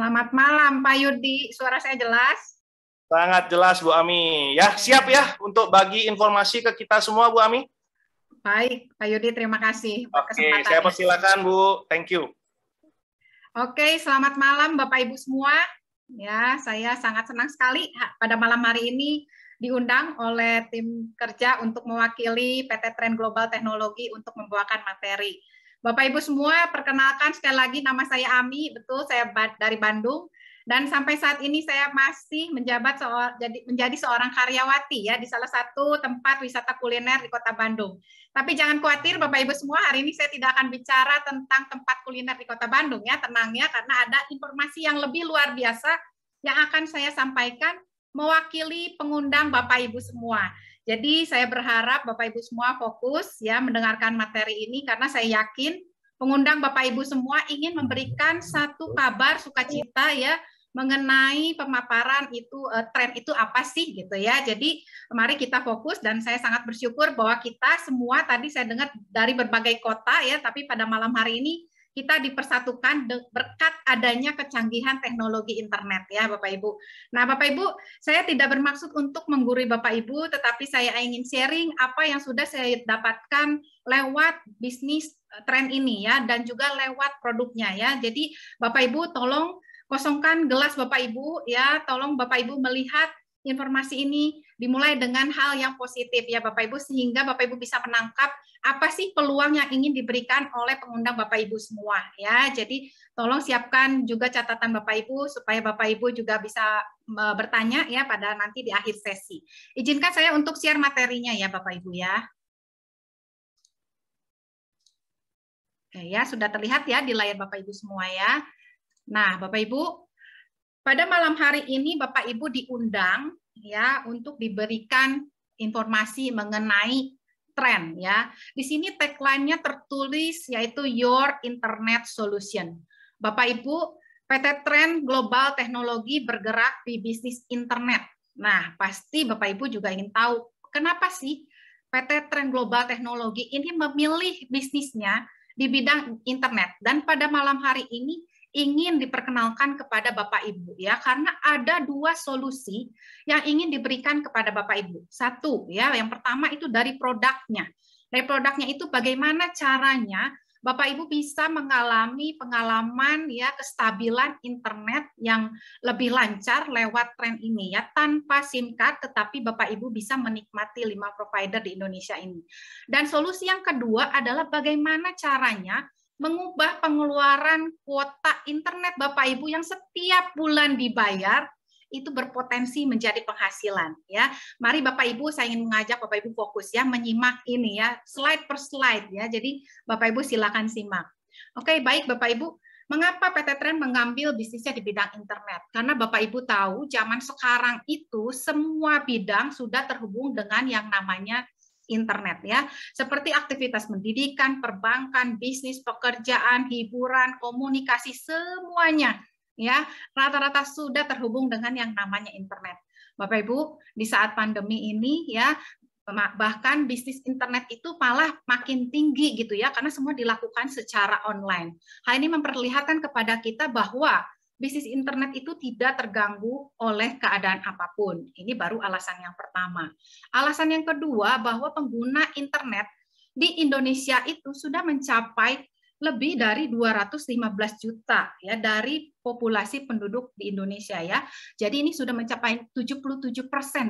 Selamat malam, Pak Yudi. Suara saya jelas? Sangat jelas, Bu Ami. Ya, siap ya untuk bagi informasi ke kita semua, Bu Ami? Baik, Pak Yudi, terima kasih buat Oke, kesempatannya. saya persilakan, Bu. Thank you. Oke, selamat malam Bapak Ibu semua. Ya, saya sangat senang sekali pada malam hari ini diundang oleh tim kerja untuk mewakili PT Trend Global Teknologi untuk membawakan materi. Bapak Ibu semua, perkenalkan sekali lagi nama saya Ami, betul saya dari Bandung. Dan sampai saat ini saya masih menjabat menjadi seorang karyawati ya di salah satu tempat wisata kuliner di Kota Bandung. Tapi jangan khawatir Bapak Ibu semua, hari ini saya tidak akan bicara tentang tempat kuliner di Kota Bandung ya, tenang ya, karena ada informasi yang lebih luar biasa yang akan saya sampaikan mewakili pengundang Bapak Ibu semua. Jadi saya berharap Bapak Ibu semua fokus ya mendengarkan materi ini karena saya yakin pengundang Bapak Ibu semua ingin memberikan satu kabar sukacita ya mengenai pemaparan itu tren itu apa sih gitu ya. Jadi mari kita fokus dan saya sangat bersyukur bahwa kita semua tadi saya dengar dari berbagai kota ya, tapi pada malam hari ini kita dipersatukan berkat adanya kecanggihan teknologi internet ya Bapak Ibu. Nah Bapak Ibu, saya tidak bermaksud untuk menggurui Bapak Ibu, tetapi saya ingin sharing apa yang sudah saya dapatkan lewat bisnis tren ini ya, dan juga lewat produknya ya. Jadi Bapak Ibu tolong kosongkan gelas Bapak Ibu ya, tolong Bapak Ibu melihat informasi ini dimulai dengan hal yang positif ya Bapak Ibu, sehingga Bapak Ibu bisa menangkap apa sih peluang yang ingin diberikan oleh pengundang Bapak Ibu semua ya. Jadi tolong siapkan juga catatan Bapak Ibu supaya Bapak Ibu juga bisa bertanya ya pada nanti di akhir sesi. Izinkan saya untuk share materinya ya Bapak Ibu ya. Oke ya, sudah terlihat ya di layar Bapak Ibu semua ya. Nah, Bapak Ibu, pada malam hari ini Bapak Ibu diundang ya untuk diberikan informasi mengenai tren ya. Di sini tagline-nya tertulis yaitu Your Internet Solution. Bapak Ibu, PT Trend Global Teknologi bergerak di bisnis internet. Nah, pasti Bapak Ibu juga ingin tahu kenapa sih PT Trend Global Teknologi ini memilih bisnisnya di bidang internet. Dan pada malam hari ini ingin diperkenalkan kepada Bapak Ibu ya, karena ada dua solusi yang ingin diberikan kepada Bapak Ibu. Satu ya, yang pertama itu dari produknya. Dari produknya itu bagaimana caranya Bapak Ibu bisa mengalami pengalaman ya kestabilan internet yang lebih lancar lewat tren ini ya, tanpa SIM card, tetapi Bapak Ibu bisa menikmati 5 provider di Indonesia ini. Dan solusi yang kedua adalah bagaimana caranya mengubah pengeluaran kuota internet Bapak Ibu yang setiap bulan dibayar itu berpotensi menjadi penghasilan ya. Mari Bapak Ibu, saya ingin mengajak Bapak Ibu fokus ya menyimak ini ya, slide per slide ya. Jadi Bapak Ibu silakan simak. Oke, baik Bapak Ibu. Mengapa PT Trend mengambil bisnisnya di bidang internet? Karena Bapak Ibu tahu zaman sekarang itu semua bidang sudah terhubung dengan yang namanya internet ya, seperti aktivitas pendidikan, perbankan, bisnis, pekerjaan, hiburan, komunikasi, semuanya ya rata-rata sudah terhubung dengan yang namanya internet. Bapak Ibu, di saat pandemi ini ya, bahkan bisnis internet itu malah makin tinggi gitu ya, karena semua dilakukan secara online. Hal ini memperlihatkan kepada kita bahwa bisnis internet itu tidak terganggu oleh keadaan apapun. Ini baru alasan yang pertama. Alasan yang kedua, bahwa pengguna internet di Indonesia itu sudah mencapai lebih dari 215 juta ya dari populasi penduduk di Indonesia ya. Jadi ini sudah mencapai 77%,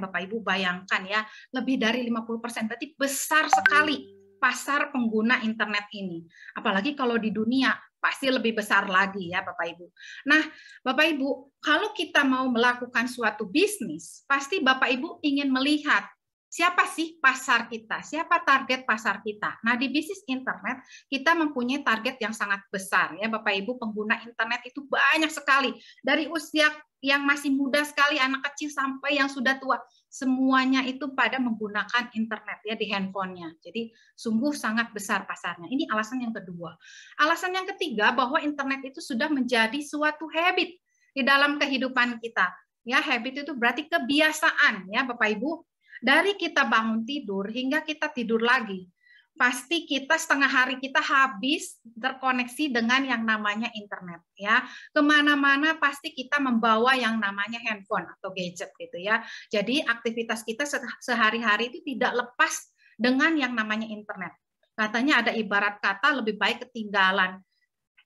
Bapak Ibu bayangkan ya, lebih dari 50%, berarti besar sekali pasar pengguna internet ini. Apalagi kalau di dunia pasti lebih besar lagi ya Bapak Ibu. Nah, Bapak Ibu, kalau kita mau melakukan suatu bisnis, pasti Bapak Ibu ingin melihat siapa sih pasar kita, siapa target pasar kita. Nah, di bisnis internet kita mempunyai target yang sangat besar ya Bapak Ibu, pengguna internet itu banyak sekali. Dari usia yang masih muda sekali, anak kecil sampai yang sudah tua, semuanya itu pada menggunakan internet ya di handphonenya. Jadi sungguh sangat besar pasarnya. Ini alasan yang kedua. Alasan yang ketiga, bahwa internet itu sudah menjadi suatu habit di dalam kehidupan kita. Ya, habit itu berarti kebiasaan ya Bapak Ibu. Dari kita bangun tidur hingga kita tidur lagi, pasti kita setengah hari kita habis terkoneksi dengan yang namanya internet ya. Kemana-mana pasti kita membawa yang namanya handphone atau gadget gitu ya. Jadi aktivitas kita sehari-hari itu tidak lepas dengan yang namanya internet. Katanya ada ibarat kata lebih baik ketinggalan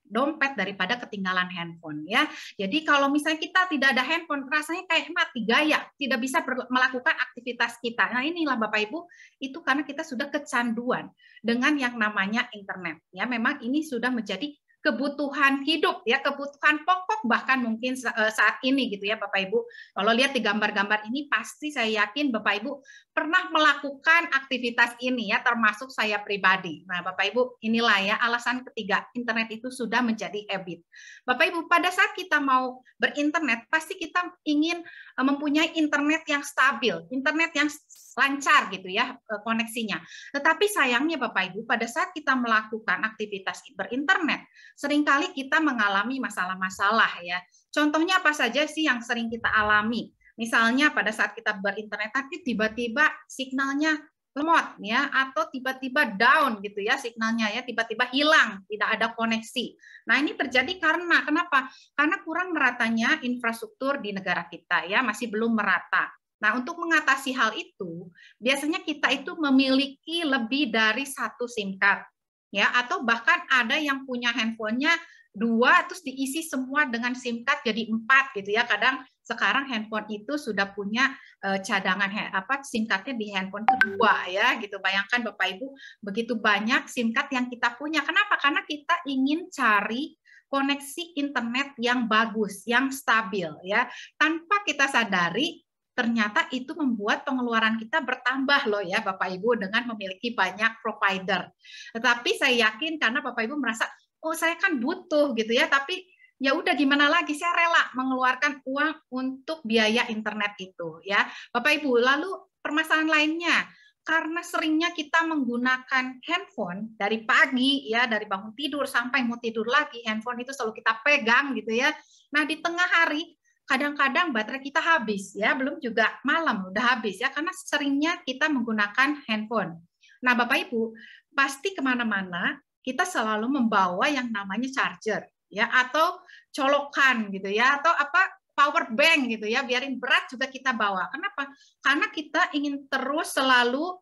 dompet daripada ketinggalan handphone ya. Jadi kalau misalnya kita tidak ada handphone, rasanya kayak mati gaya, tidak bisa melakukan aktivitas kita. Nah inilah Bapak Ibu, itu karena kita sudah kecanduan dengan yang namanya internet. Ya memang ini sudah menjadi kebutuhan hidup ya, kebutuhan pokok bahkan mungkin saat ini gitu ya Bapak Ibu. Kalau lihat di gambar-gambar ini pasti saya yakin Bapak Ibu pernah melakukan aktivitas ini ya, termasuk saya pribadi. Nah Bapak Ibu, inilah ya alasan ketiga, internet itu sudah menjadi habit. Bapak Ibu, pada saat kita mau berinternet pasti kita ingin mempunyai internet yang stabil, internet yang lancar gitu ya koneksinya. Tetapi sayangnya Bapak Ibu, pada saat kita melakukan aktivitas berinternet, seringkali kita mengalami masalah-masalah ya. Contohnya apa saja sih yang sering kita alami? Misalnya pada saat kita berinternet tapi tiba-tiba signalnya lemot ya, atau tiba-tiba down gitu ya signalnya ya, tiba-tiba hilang, tidak ada koneksi. Nah ini terjadi karena kenapa? Karena kurang meratanya infrastruktur di negara kita ya, masih belum merata. Nah, untuk mengatasi hal itu, biasanya kita itu memiliki lebih dari satu SIM card, ya, atau bahkan ada yang punya handphonenya 2, terus diisi semua dengan SIM card jadi 4 gitu ya. Kadang sekarang handphone itu sudah punya cadangan SIM card-nya di handphone itu 2 ya, gitu. Bayangkan Bapak Ibu, begitu banyak SIM card yang kita punya. Kenapa? Karena kita ingin cari koneksi internet yang bagus, yang stabil ya. Tanpa kita sadari ternyata itu membuat pengeluaran kita bertambah loh ya Bapak Ibu dengan memiliki banyak provider. Tetapi saya yakin karena Bapak Ibu merasa, oh saya kan butuh gitu ya, tapi ya udah gimana lagi, saya rela mengeluarkan uang untuk biaya internet itu ya. Bapak Ibu, lalu permasalahan lainnya, karena seringnya kita menggunakan handphone dari pagi ya, dari bangun tidur sampai mau tidur lagi, handphone itu selalu kita pegang gitu ya. Nah di tengah hari kadang-kadang baterai kita habis ya, belum juga malam udah habis ya, karena seringnya kita menggunakan handphone. Nah Bapak Ibu, pasti kemana-mana kita selalu membawa yang namanya charger ya, atau colokan gitu ya, atau power bank gitu ya, biarin berat juga kita bawa. Kenapa? Karena kita ingin terus selalu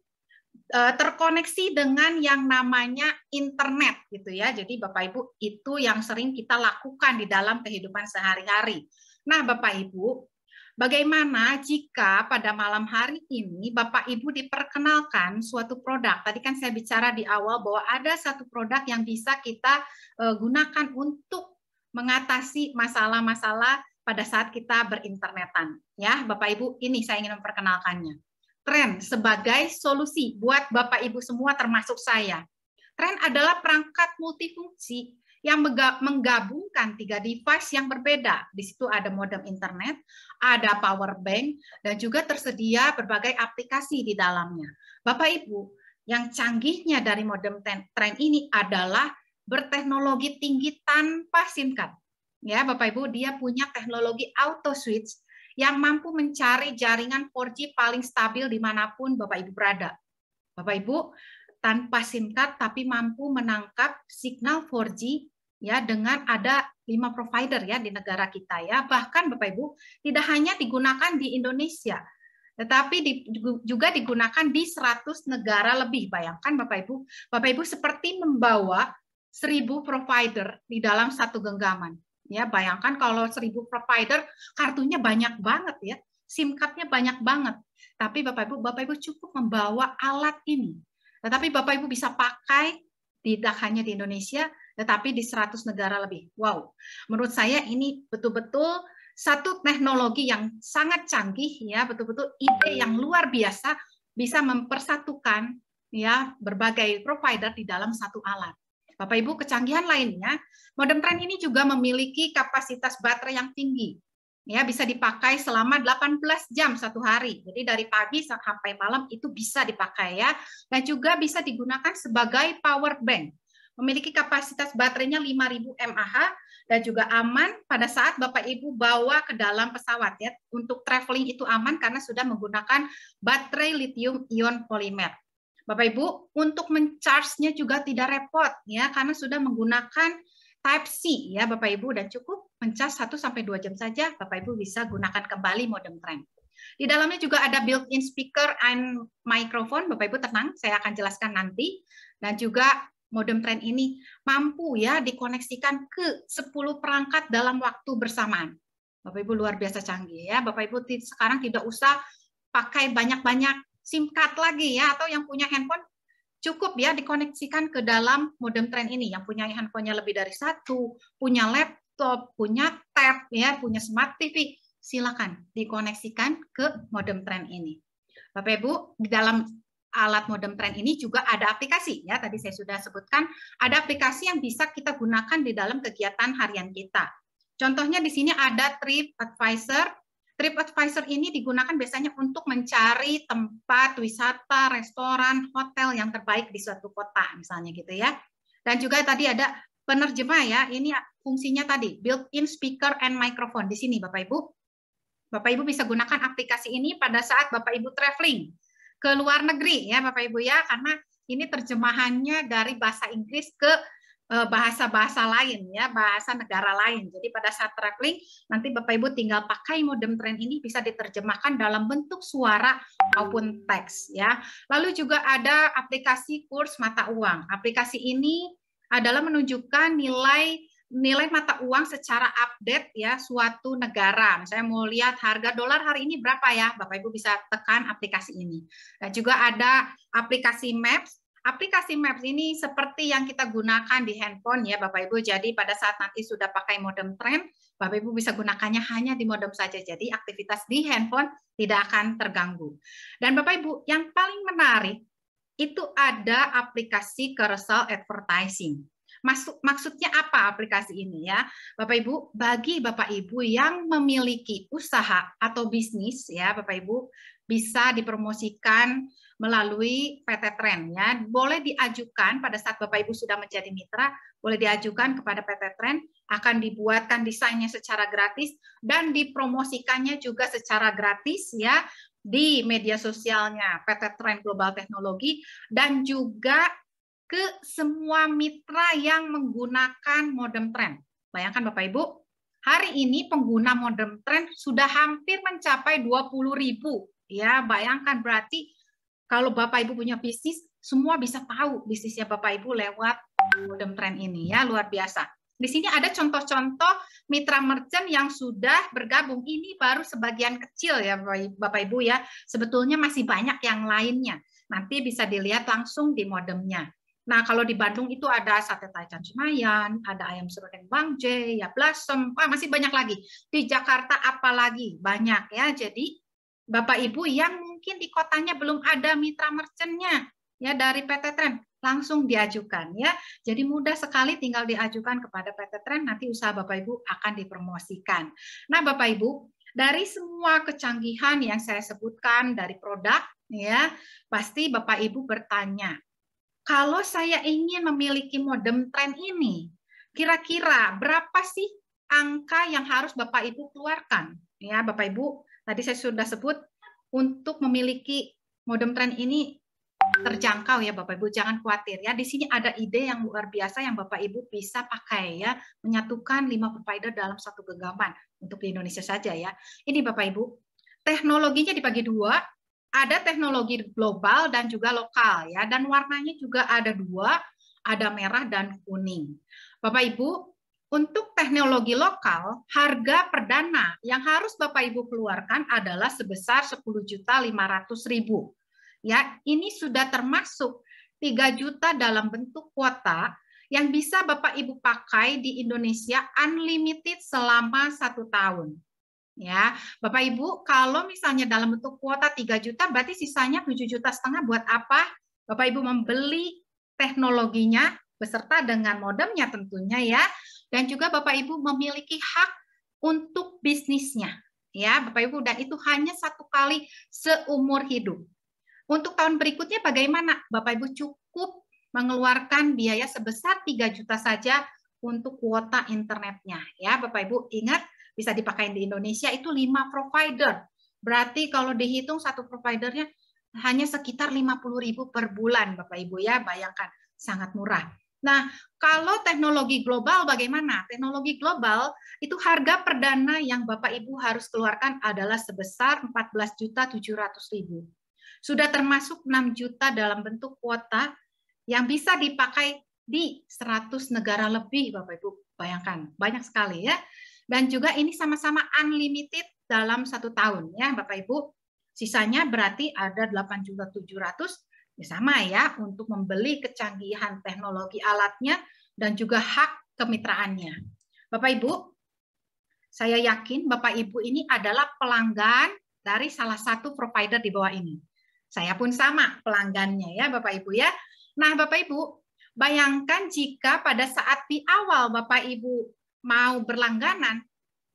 terkoneksi dengan yang namanya internet gitu ya. Jadi Bapak Ibu, itu yang sering kita lakukan di dalam kehidupan sehari-hari. Nah, Bapak Ibu, bagaimana jika pada malam hari ini Bapak Ibu diperkenalkan suatu produk? Tadi kan saya bicara di awal bahwa ada satu produk yang bisa kita gunakan untuk mengatasi masalah-masalah pada saat kita berinternetan. Ya, Bapak Ibu, ini saya ingin memperkenalkannya. Tren sebagai solusi buat Bapak Ibu semua termasuk saya. Tren adalah perangkat multifungsi yang menggabungkan 3 device yang berbeda. Di situ ada modem internet, ada power bank, dan juga tersedia berbagai aplikasi di dalamnya. Bapak Ibu, yang canggihnya dari modem Tren ini adalah berteknologi tinggi tanpa SIM card. Ya, Bapak Ibu, dia punya teknologi auto switch yang mampu mencari jaringan 4G paling stabil dimanapun Bapak Ibu berada. Bapak Ibu, tanpa SIM card tapi mampu menangkap signal 4G ya, dengan ada 5 provider ya di negara kita ya. Bahkan Bapak Ibu, tidak hanya digunakan di Indonesia, tetapi juga digunakan di 100 negara lebih. Bayangkan Bapak Ibu seperti membawa 1000 provider di dalam satu genggaman. Ya, bayangkan kalau 1000 provider, kartunya banyak banget ya, SIM card-nya banyak banget. Tapi Bapak Ibu cukup membawa alat ini. Tetapi Bapak Ibu bisa pakai tidak hanya di Indonesia, tetapi di 100 negara lebih. Wow, menurut saya ini betul-betul satu teknologi yang sangat canggih ya, betul-betul ide yang luar biasa bisa mempersatukan ya berbagai provider di dalam satu alat. Bapak Ibu, kecanggihan lainnya, modem Tren ini juga memiliki kapasitas baterai yang tinggi. Ya, bisa dipakai selama 18 jam satu hari. Jadi dari pagi sampai malam itu bisa dipakai ya. Dan juga bisa digunakan sebagai power bank. Memiliki kapasitas baterainya 5000 mAh dan juga aman pada saat Bapak Ibu bawa ke dalam pesawat ya. Untuk traveling itu aman karena sudah menggunakan baterai lithium ion polimer. Bapak Ibu, untuk men-charge-nya juga tidak repot ya, karena sudah menggunakan Type-C ya Bapak Ibu, dan cukup men-charge 1-2 jam saja Bapak Ibu bisa gunakan kembali modem Trend. Di dalamnya juga ada built-in speaker and microphone, Bapak Ibu tenang, saya akan jelaskan nanti. Dan juga modem Trend ini mampu ya dikoneksikan ke 10 perangkat dalam waktu bersamaan. Bapak Ibu luar biasa canggih ya. Bapak Ibu sekarang tidak usah pakai banyak-banyak SIM card lagi ya, atau yang punya handphone cukup ya dikoneksikan ke dalam modem Trend ini. Yang punya handphonenya lebih dari satu, punya laptop, punya tab ya, punya smart TV, silakan dikoneksikan ke modem Trend ini. Bapak Ibu, di dalam alat modem Trend ini juga ada aplikasi ya, tadi saya sudah sebutkan ada aplikasi yang bisa kita gunakan di dalam kegiatan harian kita. Contohnya di sini ada TripAdvisor. TripAdvisor ini digunakan biasanya untuk mencari tempat wisata, restoran, hotel yang terbaik di suatu kota misalnya gitu ya. Dan juga tadi ada penerjemah ya, ini fungsinya tadi built-in speaker and microphone di sini Bapak Ibu. Bapak Ibu bisa gunakan aplikasi ini pada saat Bapak Ibu traveling ke luar negeri ya Bapak Ibu ya, karena ini terjemahannya dari bahasa Inggris ke bahasa-bahasa lain ya, bahasa negara lain. Jadi pada saat traveling nanti Bapak Ibu tinggal pakai modem Trend ini, bisa diterjemahkan dalam bentuk suara maupun teks ya. Lalu juga ada aplikasi kurs mata uang. Aplikasi ini adalah menunjukkan nilai mata uang secara update ya suatu negara. Misalnya mau lihat harga dolar hari ini berapa ya, Bapak Ibu bisa tekan aplikasi ini. Dan juga ada aplikasi Maps. Aplikasi Maps ini seperti yang kita gunakan di handphone ya Bapak Ibu. Jadi pada saat nanti sudah pakai modem Trend, Bapak Ibu bisa gunakannya hanya di modem saja. Jadi aktivitas di handphone tidak akan terganggu. Dan Bapak Ibu, yang paling menarik itu ada aplikasi carousel advertising. Maksudnya apa aplikasi ini ya? Bapak Ibu, bagi Bapak Ibu yang memiliki usaha atau bisnis ya Bapak Ibu, bisa dipromosikan melalui PT Trend ya. Boleh diajukan pada saat Bapak Ibu sudah menjadi mitra, boleh diajukan kepada PT Trend, akan dibuatkan desainnya secara gratis dan dipromosikannya juga secara gratis ya di media sosialnya PT Trend Global Teknologi, dan juga ke semua mitra yang menggunakan modem Trend. Bayangkan Bapak Ibu, hari ini pengguna modem Trend sudah hampir mencapai 20.000 ya. Bayangkan berarti kalau Bapak Ibu punya bisnis, semua bisa tahu bisnisnya Bapak Ibu lewat modem Trend ini ya, luar biasa. Di sini ada contoh-contoh mitra merchant yang sudah bergabung. Ini baru sebagian kecil ya Bapak Ibu ya. Sebetulnya masih banyak yang lainnya. Nanti bisa dilihat langsung di modemnya. Nah, kalau di Bandung itu ada Sate Taichan Senayan, ada ayam serundeng Bang J, ya Blossom, masih banyak lagi. Di Jakarta apalagi banyak ya. Jadi Bapak Ibu yang mungkin di kotanya belum ada mitra merchant-nya ya dari PT Trend, langsung diajukan ya. Jadi mudah sekali, tinggal diajukan kepada PT Trend, nanti usaha Bapak Ibu akan dipromosikan. Nah, Bapak Ibu, dari semua kecanggihan yang saya sebutkan dari produk ya, pasti Bapak Ibu bertanya, kalau saya ingin memiliki modem Trend ini, kira-kira berapa sih angka yang harus Bapak Ibu keluarkan? Ya, Bapak Ibu, tadi saya sudah sebut untuk memiliki modem Trend ini terjangkau ya Bapak Ibu, jangan khawatir ya. Di sini ada ide yang luar biasa yang Bapak Ibu bisa pakai ya, menyatukan 5 provider dalam satu genggaman untuk di Indonesia saja ya. Ini Bapak Ibu, teknologinya dibagi dua. Ada teknologi global dan juga lokal ya, dan warnanya juga ada dua, ada merah dan kuning. Bapak Ibu, untuk teknologi lokal, harga perdana yang harus Bapak Ibu keluarkan adalah sebesar 10.500.000. Ya, ini sudah termasuk 3 juta dalam bentuk kuota yang bisa Bapak Ibu pakai di Indonesia unlimited selama 1 tahun. Ya, Bapak Ibu, kalau misalnya dalam bentuk kuota 3 juta, berarti sisanya 7,5 juta buat apa? Bapak Ibu membeli teknologinya beserta dengan modemnya tentunya ya, dan juga Bapak Ibu memiliki hak untuk bisnisnya. Ya, Bapak Ibu, dan itu hanya 1 kali seumur hidup. Untuk tahun berikutnya bagaimana? Bapak Ibu cukup mengeluarkan biaya sebesar 3 juta saja untuk kuota internetnya. Ya, Bapak Ibu ingat, bisa dipakai di Indonesia itu 5 provider. Berarti kalau dihitung satu providernya hanya sekitar 50.000 per bulan, Bapak Ibu ya, bayangkan sangat murah. Nah, kalau teknologi global bagaimana? Teknologi global itu harga perdana yang Bapak Ibu harus keluarkan adalah sebesar 14.700.000. Sudah termasuk 6 juta dalam bentuk kuota yang bisa dipakai di 100 negara lebih, Bapak Ibu. Bayangkan, banyak sekali ya. Dan juga ini sama-sama unlimited dalam 1 tahun ya, Bapak Ibu. Sisanya berarti ada 8.700.000 ya, sama ya, untuk membeli kecanggihan teknologi alatnya dan juga hak kemitraannya. Bapak Ibu, saya yakin Bapak Ibu ini adalah pelanggan dari salah satu provider di bawah ini. Saya pun sama pelanggannya ya Bapak Ibu ya. Nah Bapak Ibu, bayangkan jika pada saat di awal Bapak Ibu mau berlangganan,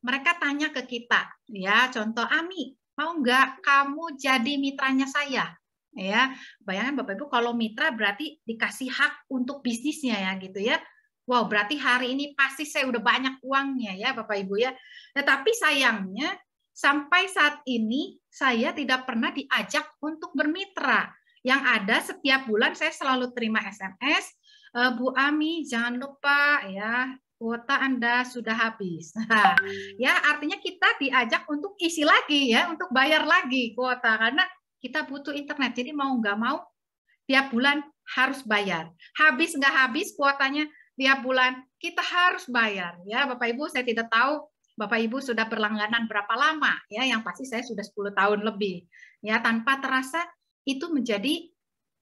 mereka tanya ke kita, ya contoh Ami, mau nggak kamu jadi mitranya saya? Ya, bayangkan Bapak Ibu kalau mitra berarti dikasih hak untuk bisnisnya ya gitu ya. Wow, berarti hari ini pasti saya udah banyak uangnya ya Bapak Ibu ya. Tetapi sayangnya sampai saat ini saya tidak pernah diajak untuk bermitra. Yang ada setiap bulan saya selalu terima SMS, Bu Ami jangan lupa ya kuota Anda sudah habis. Ya artinya kita diajak untuk isi lagi ya, untuk bayar lagi kuota karena kita butuh internet. Jadi mau nggak mau tiap bulan harus bayar. Habis nggak habis kuotanya tiap bulan kita harus bayar. Ya Bapak Ibu, saya tidak tahu Bapak Ibu sudah berlangganan berapa lama ya. Yang pasti saya sudah 10 tahun lebih. Ya tanpa terasa itu menjadi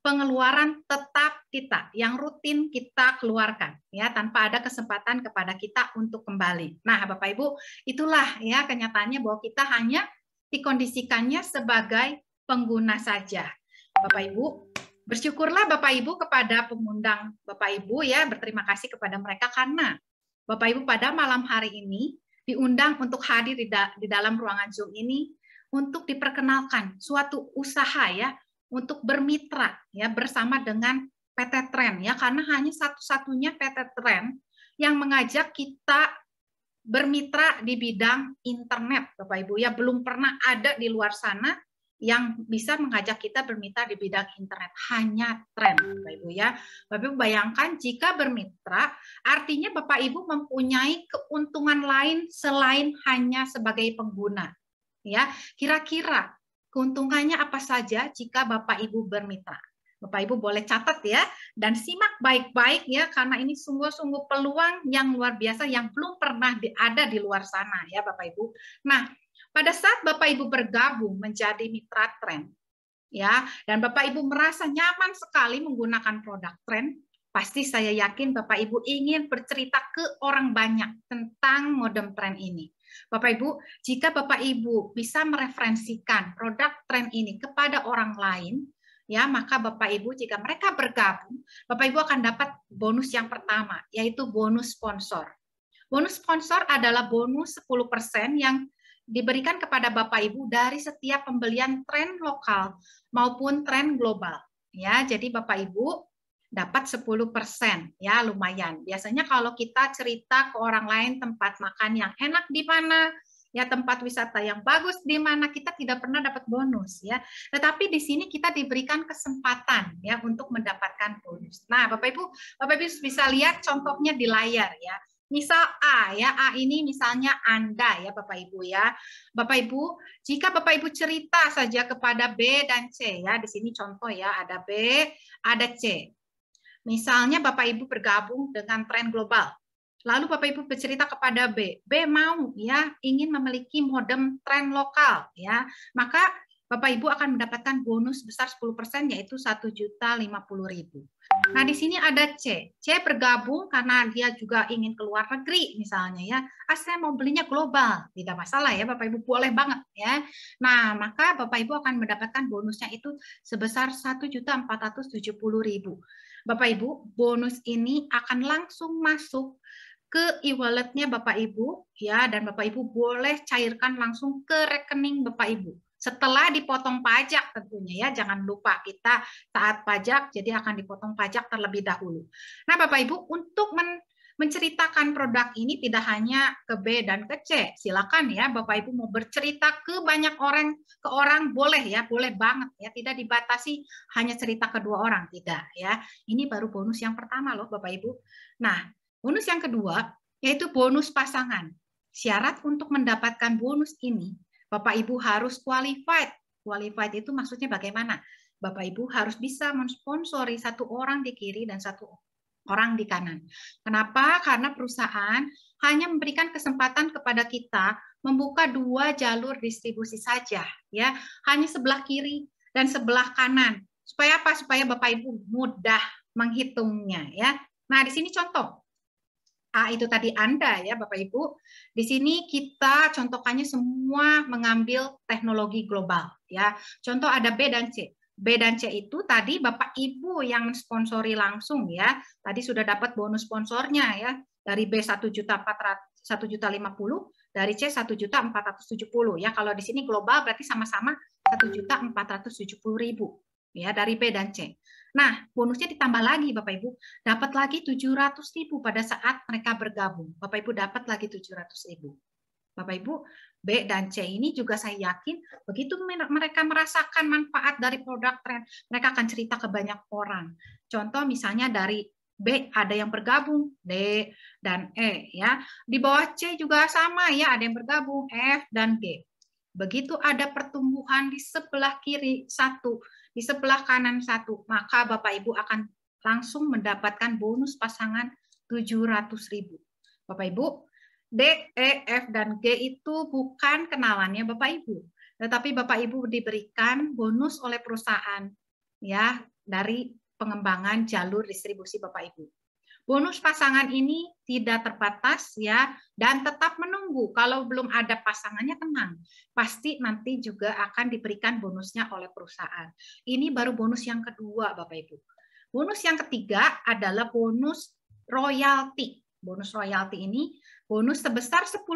pengeluaran tetap kita yang rutin kita keluarkan ya tanpa ada kesempatan kepada kita untuk kembali. Nah, Bapak Ibu, itulah ya kenyataannya bahwa kita hanya dikondisikannya sebagai pengguna saja. Bapak Ibu, bersyukurlah Bapak Ibu kepada pengundang Bapak Ibu ya, berterima kasih kepada mereka karena Bapak Ibu pada malam hari ini diundang untuk hadir di dalam ruangan Zoom ini untuk diperkenalkan suatu usaha ya untuk bermitra ya bersama dengan PT Tren ya karena hanya satu-satunya PT Tren yang mengajak kita bermitra di bidang internet Bapak Ibu ya, belum pernah ada di luar sana yang bisa mengajak kita bermitra di bidang internet, hanya Tren Bapak Ibu ya. Bapak Ibu bayangkan jika bermitra artinya Bapak Ibu mempunyai keuntungan lain selain hanya sebagai pengguna ya. Kira-kira keuntungannya apa saja jika Bapak Ibu bermitra? Bapak Ibu boleh catat ya dan simak baik-baik ya karena ini sungguh-sungguh peluang yang luar biasa yang belum pernah ada di luar sana ya Bapak Ibu. Nah, pada saat Bapak Ibu bergabung menjadi mitra Tren ya dan Bapak Ibu merasa nyaman sekali menggunakan produk Tren, pasti saya yakin Bapak Ibu ingin bercerita ke orang banyak tentang modem Tren ini. Bapak Ibu, jika Bapak Ibu bisa mereferensikan produk Tren ini kepada orang lain, ya maka Bapak Ibu jika mereka bergabung, Bapak Ibu akan dapat bonus yang pertama, yaitu bonus sponsor. Bonus sponsor adalah bonus 10% yang diberikan kepada Bapak Ibu dari setiap pembelian Tren lokal maupun Tren global. Ya, jadi Bapak Ibu dapat 10%, ya lumayan. Biasanya kalau kita cerita ke orang lain tempat makan yang enak di mana, ya tempat wisata yang bagus di mana, kita tidak pernah dapat bonus ya. Tetapi di sini kita diberikan kesempatan ya untuk mendapatkan bonus. Nah, Bapak Ibu bisa lihat contohnya di layar ya. Misal A ya, A ini misalnya Anda ya Bapak Ibu ya. Bapak Ibu, jika Bapak Ibu cerita saja kepada B dan C ya, di sini contoh ya, ada B, ada C. Misalnya Bapak Ibu bergabung dengan Tren global. Lalu Bapak Ibu bercerita kepada B, B mau ya ingin memiliki modem Tren lokal ya. Maka Bapak Ibu akan mendapatkan bonus besar 10% yaitu 1.050.000. Nah, di sini ada C. C bergabung karena dia juga ingin keluar negeri misalnya ya. Saya mau belinya global. Tidak masalah ya Bapak Ibu, boleh banget ya. Nah, maka Bapak Ibu akan mendapatkan bonusnya itu sebesar 1.470.000. Bapak Ibu, bonus ini akan langsung masuk ke e-walletnya Bapak Ibu ya, dan Bapak Ibu boleh cairkan langsung ke rekening Bapak Ibu. Setelah dipotong pajak tentunya ya, jangan lupa kita taat pajak, jadi akan dipotong pajak terlebih dahulu. Nah Bapak Ibu, untuk menceritakan produk ini tidak hanya ke B dan ke C. Silakan ya Bapak Ibu mau bercerita ke banyak orang, ke orang boleh ya, boleh banget ya, tidak dibatasi hanya cerita ke 2 orang, tidak ya. Ini baru bonus yang pertama loh Bapak Ibu. Nah, bonus yang kedua yaitu bonus pasangan. Syarat untuk mendapatkan bonus ini, Bapak Ibu harus qualified. Qualified itu maksudnya bagaimana? Bapak Ibu harus bisa mensponsori 1 orang di kiri dan 1 orang di kanan. Kenapa? Karena perusahaan hanya memberikan kesempatan kepada kita membuka 2 jalur distribusi saja, ya, hanya sebelah kiri dan sebelah kanan. Supaya apa? Supaya Bapak Ibu mudah menghitungnya, ya. Nah, di sini contoh. A itu tadi Anda ya Bapak Ibu. Di sini kita contohkannya semua mengambil teknologi global, ya. Contoh ada B dan C. B dan C itu tadi Bapak Ibu yang sponsori langsung ya. Tadi sudah dapat bonus sponsornya ya. Dari B 1.450.000, dari C 1.470.000 ya. Kalau di sini global berarti sama-sama 1.470.000 ya dari B dan C. Nah, bonusnya ditambah lagi Bapak Ibu, dapat lagi 700.000 pada saat mereka bergabung. Bapak Ibu dapat lagi 700.000. Bapak Ibu, B dan C ini juga saya yakin begitu mereka merasakan manfaat dari produk tren, mereka akan cerita ke banyak orang. Contoh misalnya dari B ada yang bergabung, D dan E ya. Di bawah C juga sama ya, ada yang bergabung F dan G. Begitu ada pertumbuhan di sebelah kiri 1, di sebelah kanan 1, maka Bapak Ibu akan langsung mendapatkan bonus pasangan 700.000. Bapak Ibu, D, E, F, dan G itu bukan kenalannya Bapak Ibu, tetapi Bapak Ibu diberikan bonus oleh perusahaan ya dari pengembangan jalur distribusi Bapak Ibu. Bonus pasangan ini tidak terbatas ya dan tetap menunggu. Kalau belum ada pasangannya tenang, pasti nanti juga akan diberikan bonusnya oleh perusahaan. Ini baru bonus yang kedua Bapak Ibu. Bonus yang ketiga adalah bonus royalti. Bonus royalti ini bonus sebesar 10%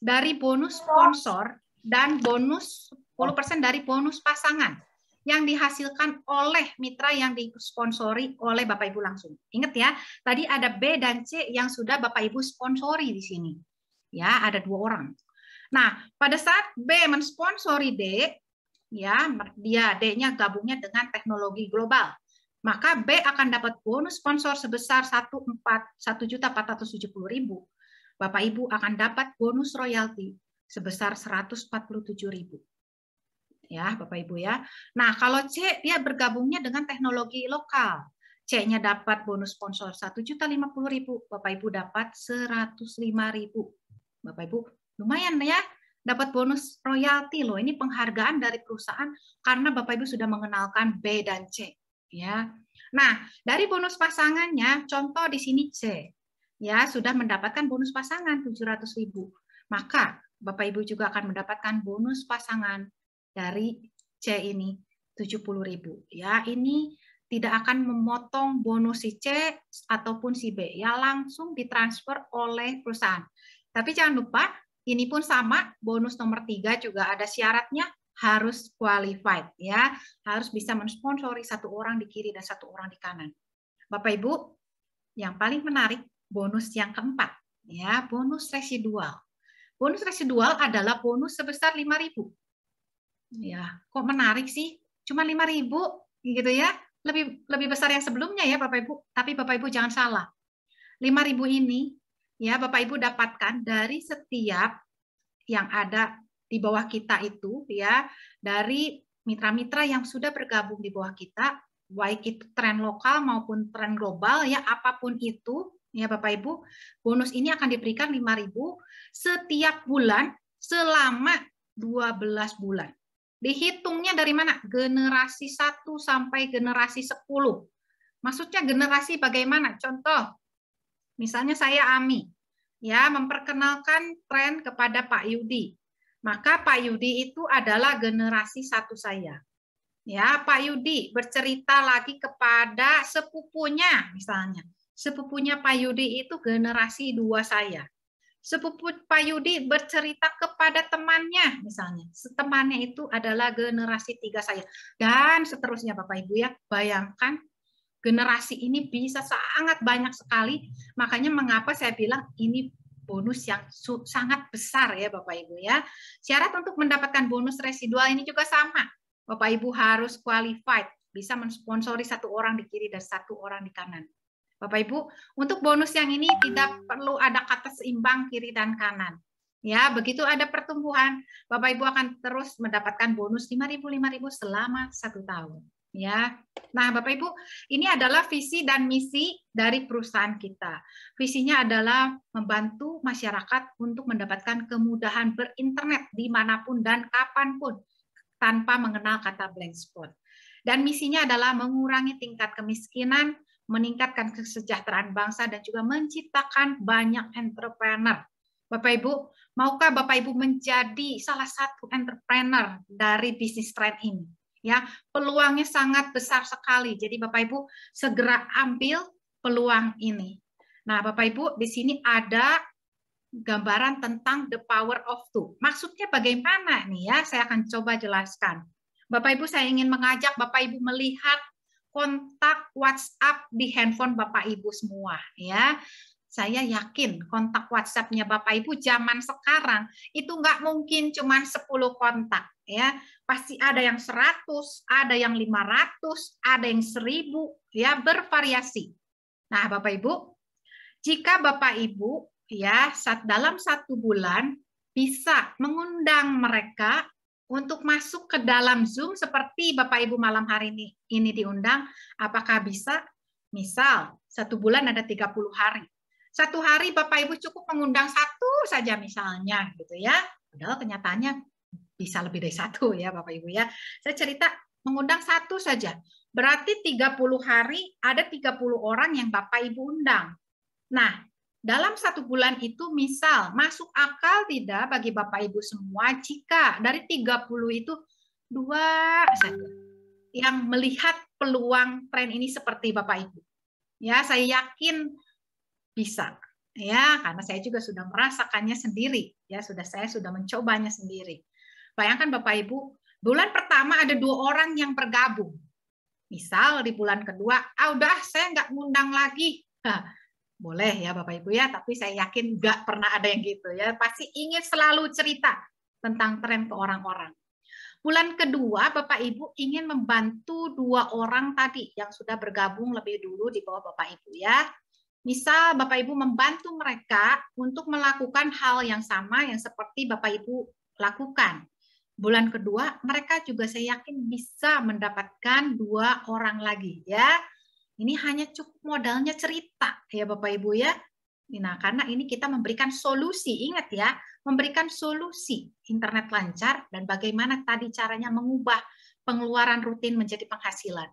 dari bonus sponsor dan bonus 10% dari bonus pasangan yang dihasilkan oleh mitra yang disponsori oleh Bapak Ibu langsung. Ingat ya, tadi ada B dan C yang sudah Bapak Ibu sponsori di sini. Ya, ada 2 orang. Nah, pada saat B mensponsori D, ya, dia D-nya gabungnya dengan teknologi global. Maka B akan dapat bonus sponsor sebesar 1.470.000. Bapak Ibu akan dapat bonus royalti sebesar 147.000. Ya, Bapak Ibu ya. Nah, kalau C dia bergabungnya dengan teknologi lokal. C-nya dapat bonus sponsor 1.050.000, Bapak Ibu dapat 105.000. Bapak Ibu, lumayan ya. Dapat bonus royalti loh. Ini penghargaan dari perusahaan karena Bapak Ibu sudah mengenalkan B dan C. Ya. Nah, dari bonus pasangannya, contoh di sini C. Ya, sudah mendapatkan bonus pasangan 700.000. Maka Bapak Ibu juga akan mendapatkan bonus pasangan dari C ini 70.000. Ya, ini tidak akan memotong bonus si C ataupun si B. Ya, langsung ditransfer oleh perusahaan. Tapi jangan lupa, ini pun sama, bonus nomor 3 juga ada syaratnya, harus qualified ya, harus bisa mensponsori 1 orang di kiri dan 1 orang di kanan. Bapak Ibu, yang paling menarik bonus yang keempat ya, bonus residual. Bonus residual adalah bonus sebesar 5.000. Ya, kok menarik sih? Cuma 5.000 gitu ya. Lebih besar yang sebelumnya ya Bapak Ibu. Tapi Bapak Ibu jangan salah. 5.000 ini ya Bapak Ibu dapatkan dari setiap yang ada di bawah kita itu ya, dari mitra-mitra yang sudah bergabung di bawah kita, baik itu tren lokal maupun tren global ya, apapun itu ya Bapak Ibu, bonus ini akan diberikan 5.000 setiap bulan selama 12 bulan. Dihitungnya dari mana? Generasi 1 sampai generasi 10. Maksudnya generasi bagaimana? Contoh, misalnya saya Ami, ya memperkenalkan tren kepada Pak Yudi. Maka Pak Yudi itu adalah generasi 1 saya. Ya, Pak Yudi bercerita lagi kepada sepupunya misalnya. Sepupunya Pak Yudi itu generasi 2 saya. Sepupu Pak Yudi bercerita kepada temannya misalnya. Temannya itu adalah generasi 3 saya. Dan seterusnya Bapak Ibu ya. Bayangkan generasi ini bisa sangat banyak sekali. Makanya mengapa saya bilang ini bonus yang sangat besar ya Bapak Ibu ya. Syarat untuk mendapatkan bonus residual ini juga sama. Bapak Ibu harus qualified, bisa mensponsori 1 orang di kiri dan 1 orang di kanan. Bapak Ibu, untuk bonus yang ini tidak perlu ada kata seimbang kiri dan kanan. Ya, begitu ada pertumbuhan, Bapak Ibu akan terus mendapatkan bonus 5.000 selama 1 tahun. Ya, nah Bapak Ibu, ini adalah visi dan misi dari perusahaan kita. Visinya adalah membantu masyarakat untuk mendapatkan kemudahan berinternet dimanapun dan kapanpun tanpa mengenal kata blank spot. Dan misinya adalah mengurangi tingkat kemiskinan, meningkatkan kesejahteraan bangsa, dan juga menciptakan banyak entrepreneur. Bapak Ibu, maukah Bapak Ibu menjadi salah satu entrepreneur dari bisnis trend ini? Ya, peluangnya sangat besar sekali. Jadi Bapak Ibu segera ambil peluang ini. Nah, Bapak Ibu, di sini ada gambaran tentang the power of two. Maksudnya bagaimana nih ya? Saya akan coba jelaskan. Bapak Ibu, saya ingin mengajak Bapak Ibu melihat kontak WhatsApp di handphone Bapak Ibu semua ya. Saya yakin kontak WhatsApp-nya Bapak Ibu zaman sekarang itu nggak mungkin cuma 10 kontak ya. Pasti ada yang 100, ada yang 500, ada yang 1000 ya, bervariasi. Nah, Bapak Ibu, jika Bapak Ibu ya dalam 1 bulan bisa mengundang mereka untuk masuk ke dalam Zoom seperti Bapak Ibu malam hari ini diundang, apakah bisa? Misal 1 bulan ada 30 hari. 1 hari Bapak Ibu cukup mengundang 1 saja misalnya gitu ya. Padahal kenyataannya bisa lebih dari 1 ya Bapak Ibu ya. Saya cerita mengundang 1 saja. Berarti 30 hari ada 30 orang yang Bapak Ibu undang. Nah, dalam 1 bulan itu misal masuk akal tidak bagi Bapak Ibu semua jika dari 30 itu 2 saja yang melihat peluang tren ini seperti Bapak Ibu. Ya, saya yakin bisa. Ya, karena saya juga sudah merasakannya sendiri. Ya, saya sudah mencobanya sendiri. Bayangkan Bapak Ibu, bulan pertama ada 2 orang yang bergabung. Misal di bulan kedua, udah saya nggak ngundang lagi. Nah, boleh ya Bapak Ibu ya, tapi saya yakin nggak pernah ada yang gitu ya. Pasti ingin selalu cerita tentang tren ke orang-orang. Bulan kedua Bapak Ibu ingin membantu 2 orang tadi yang sudah bergabung lebih dulu di bawah Bapak Ibu ya. Misal Bapak Ibu membantu mereka untuk melakukan hal yang sama yang seperti Bapak Ibu lakukan. Bulan kedua mereka juga saya yakin bisa mendapatkan 2 orang lagi ya. Ini hanya cukup modalnya cerita ya Bapak Ibu ya. Nah, karena ini kita memberikan solusi, ingat ya, memberikan solusi internet lancar dan bagaimana tadi caranya mengubah pengeluaran rutin menjadi penghasilan.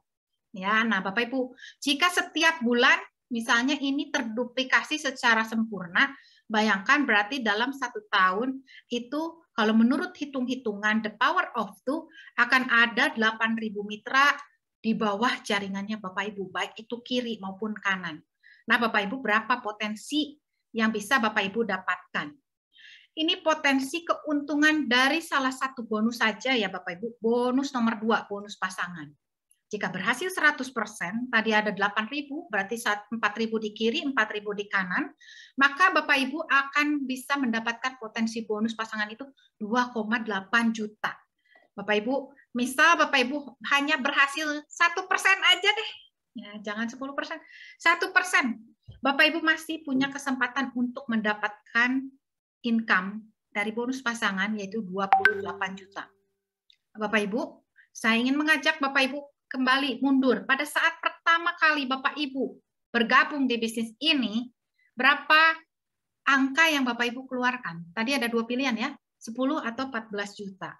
Ya, nah Bapak Ibu, jika setiap bulan misalnya ini terduplikasi secara sempurna, bayangkan berarti dalam 1 tahun itu kalau menurut hitung-hitungan the power of two akan ada 8.000 mitra di bawah jaringannya Bapak Ibu, baik itu kiri maupun kanan. Nah Bapak Ibu, berapa potensi yang bisa Bapak Ibu dapatkan? Ini potensi keuntungan dari salah satu bonus saja ya Bapak Ibu, bonus nomor 2, bonus pasangan. Jika berhasil 100%, tadi ada 8.000, berarti 4.000 di kiri, 4.000 di kanan, maka Bapak Ibu akan bisa mendapatkan potensi bonus pasangan itu 2,8 juta. Bapak Ibu, misal Bapak Ibu hanya berhasil 1% aja deh, ya, jangan 10%, 1%. Bapak Ibu masih punya kesempatan untuk mendapatkan income dari bonus pasangan, yaitu 28 juta. Bapak Ibu, saya ingin mengajak Bapak Ibu kembali mundur. Pada saat pertama kali Bapak Ibu bergabung di bisnis ini, berapa angka yang Bapak Ibu keluarkan? Tadi ada 2 pilihan ya, 10 atau 14 juta.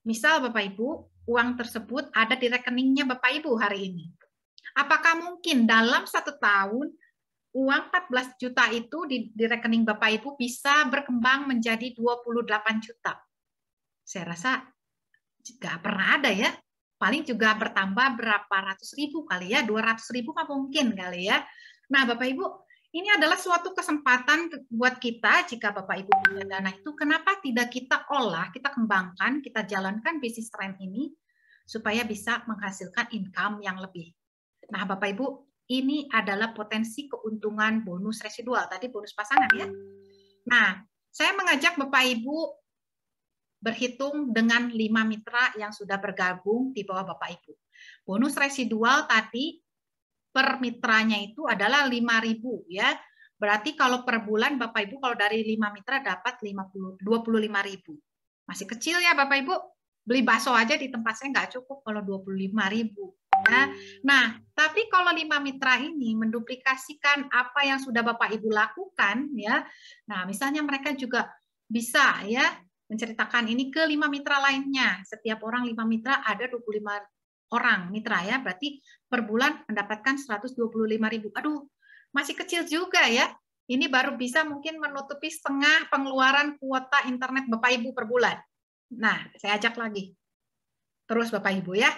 Misal Bapak Ibu, uang tersebut ada di rekeningnya Bapak Ibu hari ini. Apakah mungkin dalam 1 tahun uang 14 juta itu di rekening Bapak Ibu bisa berkembang menjadi 28 juta? Saya rasa nggak pernah ada ya. Paling juga bertambah berapa ratus ribu kali ya, 200.000 kan mungkin kali ya. Nah Bapak Ibu, ini adalah suatu kesempatan buat kita jika Bapak Ibu punya dana itu, kenapa tidak kita olah, kita kembangkan, kita jalankan bisnis tren ini supaya bisa menghasilkan income yang lebih. Nah Bapak Ibu, ini adalah potensi keuntungan bonus residual, tadi bonus pasangan ya. Nah, saya mengajak Bapak Ibu berhitung dengan 5 mitra yang sudah bergabung di bawah Bapak Ibu. Bonus residual tadi per mitranya itu adalah 5.000 ya. Berarti kalau per bulan Bapak Ibu kalau dari 5 mitra dapat 25.000. Masih kecil ya Bapak Ibu. Beli bakso aja di tempat saya nggak cukup kalau 25.000 ya. Nah, tapi kalau 5 mitra ini menduplikasikan apa yang sudah Bapak Ibu lakukan ya. Nah, misalnya mereka juga bisa ya menceritakan ini ke 5 mitra lainnya. Setiap orang 5 mitra ada 25 orang mitra ya. Berarti per bulan mendapatkan 125.000. Aduh, masih kecil juga ya. Ini baru bisa mungkin menutupi setengah pengeluaran kuota internet Bapak Ibu per bulan. Nah, saya ajak lagi. Terus Bapak Ibu ya.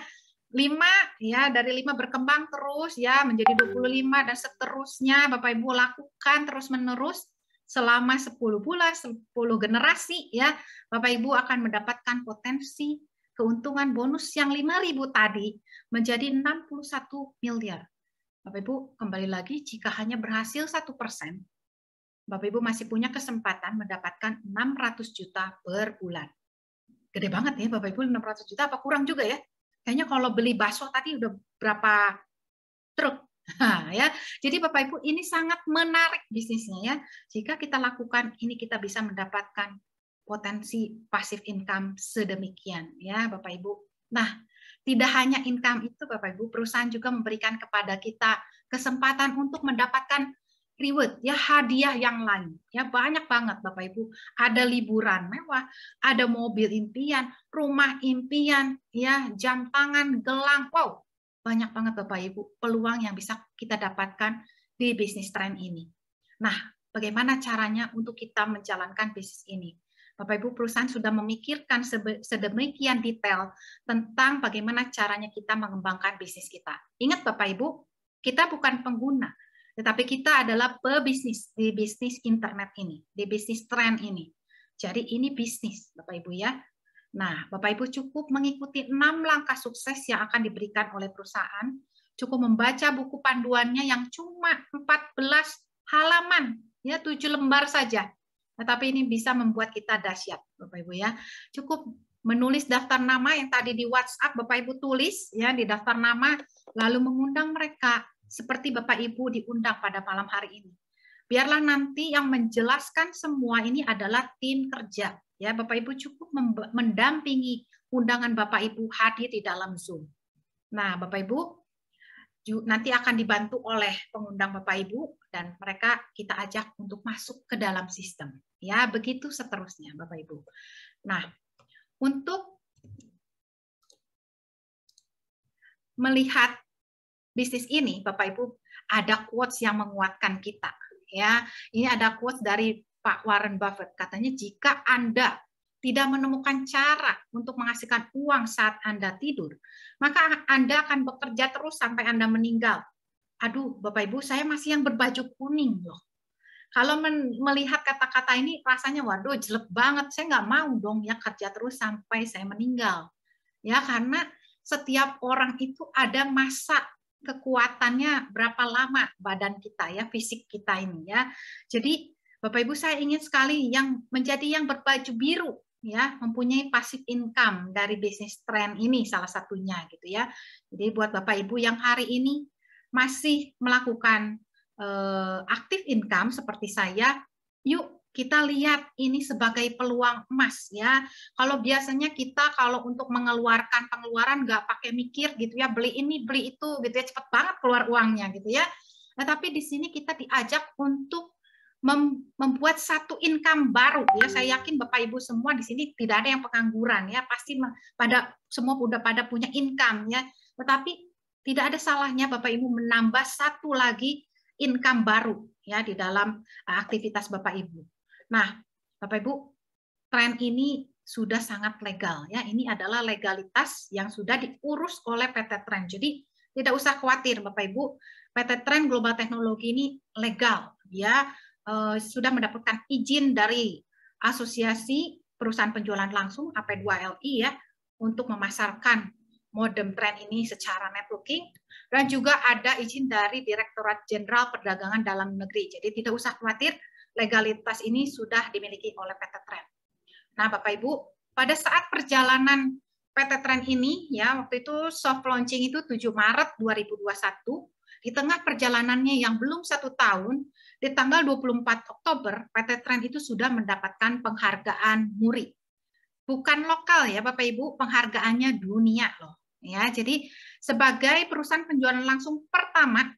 5 ya, dari 5 berkembang terus ya menjadi 25 dan seterusnya Bapak Ibu lakukan terus-menerus selama 10 bulan, 10 generasi ya. Bapak Ibu akan mendapatkan potensi keuntungan bonus yang 5.000 tadi menjadi 61 miliar. Bapak Ibu kembali lagi jika hanya berhasil 1%, Bapak Ibu masih punya kesempatan mendapatkan 600 juta per bulan. Gede banget ya Bapak Ibu, 600 juta apa kurang juga ya? Kayaknya kalau beli bakso tadi udah berapa truk. Nah, ya. Jadi Bapak Ibu ini sangat menarik bisnisnya ya. Jika kita lakukan ini kita bisa mendapatkan potensi passive income sedemikian ya Bapak Ibu. Nah, tidak hanya income itu Bapak Ibu, perusahaan juga memberikan kepada kita kesempatan untuk mendapatkan reward ya, hadiah yang lain ya, banyak banget Bapak Ibu. Ada liburan mewah, ada mobil impian, rumah impian ya, jam tangan, gelang, wow, banyak banget Bapak Ibu peluang yang bisa kita dapatkan di bisnis tren ini. Nah, bagaimana caranya untuk kita menjalankan bisnis ini? Bapak Ibu, perusahaan sudah memikirkan sedemikian detail tentang bagaimana caranya kita mengembangkan bisnis kita. Ingat Bapak Ibu, kita bukan pengguna, tetapi kita adalah pebisnis di bisnis internet ini, di bisnis tren ini. Jadi ini bisnis, Bapak Ibu ya. Nah, Bapak Ibu cukup mengikuti 6 langkah sukses yang akan diberikan oleh perusahaan, cukup membaca buku panduannya yang cuma 14 halaman, ya 7 lembar saja. Tetapi ini bisa membuat kita dahsyat, Bapak Ibu ya. Cukup menulis daftar nama yang tadi di WhatsApp Bapak Ibu tulis ya di daftar nama, lalu mengundang mereka seperti Bapak Ibu diundang pada malam hari ini. Biarlah nanti yang menjelaskan semua ini adalah tim kerja. Ya, Bapak Ibu cukup mendampingi undangan Bapak Ibu hadir di dalam Zoom. Nah, Bapak Ibu nanti akan dibantu oleh pengundang Bapak Ibu dan mereka kita ajak untuk masuk ke dalam sistem. Ya, begitu seterusnya Bapak Ibu. Nah, untuk melihat bisnis ini, Bapak Ibu, ada quotes yang menguatkan kita. Ya, ini ada quotes dari Pak Warren Buffett. Katanya, jika Anda tidak menemukan cara untuk menghasilkan uang saat Anda tidur, maka Anda akan bekerja terus sampai Anda meninggal. Aduh, Bapak Ibu, saya masih yang berbaju kuning loh. Kalau melihat kata-kata ini, rasanya, waduh, jelek banget. Saya nggak mau dong ya kerja terus sampai saya meninggal. Ya, karena setiap orang itu ada masa kekuatannya berapa lama badan kita ya, fisik kita ini ya. Jadi Bapak Ibu saya ingin sekali yang menjadi yang berbaju biru ya, mempunyai passive income dari bisnis tren ini salah satunya gitu ya. Jadi buat Bapak Ibu yang hari ini masih melakukan active income seperti saya, yuk kita lihat ini sebagai peluang emas ya. Kalau biasanya kita kalau untuk mengeluarkan pengeluaran nggak pakai mikir gitu ya, beli ini beli itu gitu ya, cepet banget keluar uangnya gitu ya. Nah, tapi di sini kita diajak untuk membuat satu income baru ya. Saya yakin Bapak Ibu semua di sini tidak ada yang pengangguran ya, pasti pada semua udah pada punya income ya. Tetapi tidak ada salahnya Bapak Ibu menambah satu lagi income baru ya di dalam aktivitas Bapak Ibu. Nah, Bapak Ibu, tren ini sudah sangat legal ya. Ini adalah legalitas yang sudah diurus oleh PT Tren. Jadi tidak usah khawatir Bapak Ibu, PT Tren Global Teknologi ini legal ya, sudah mendapatkan izin dari Asosiasi Perusahaan Penjualan Langsung AP2LI ya untuk memasarkan modem Tren ini secara networking. dan juga ada izin dari Direktorat Jenderal Perdagangan Dalam Negeri. Jadi tidak usah khawatir, legalitas ini sudah dimiliki oleh PT Trend. Nah, Bapak Ibu, pada saat perjalanan PT Trend ini, ya waktu itu soft launching itu 7 Maret 2021, di tengah perjalanannya yang belum 1 tahun, di tanggal 24 Oktober, PT Trend itu sudah mendapatkan penghargaan MURI. Bukan lokal ya Bapak Ibu, penghargaannya dunia loh. Ya, jadi sebagai perusahaan penjualan langsung pertama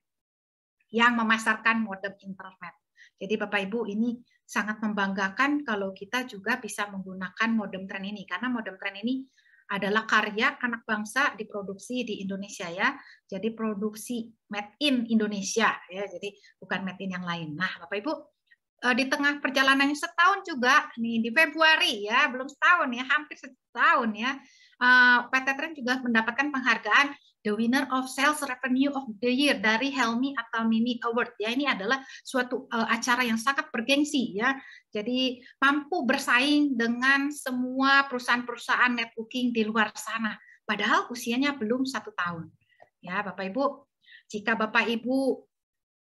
yang memasarkan modem internet. Jadi Bapak Ibu, ini sangat membanggakan kalau kita juga bisa menggunakan modem Trend ini, karena modem Trend ini adalah karya anak bangsa diproduksi di Indonesia ya. Jadi produksi made in Indonesia ya. Jadi bukan made in yang lain. Nah, Bapak Ibu, di tengah perjalanannya setahun juga nih di Februari ya, belum setahun ya, hampir setahun ya. PT Trend juga mendapatkan penghargaan The Winner of Sales Revenue of the Year dari Helmi atau Mini Award ya. Ini adalah suatu acara yang sangat bergengsi ya. Jadi mampu bersaing dengan semua perusahaan-perusahaan networking di luar sana. Padahal usianya belum 1 tahun. Ya Bapak Ibu, jika Bapak Ibu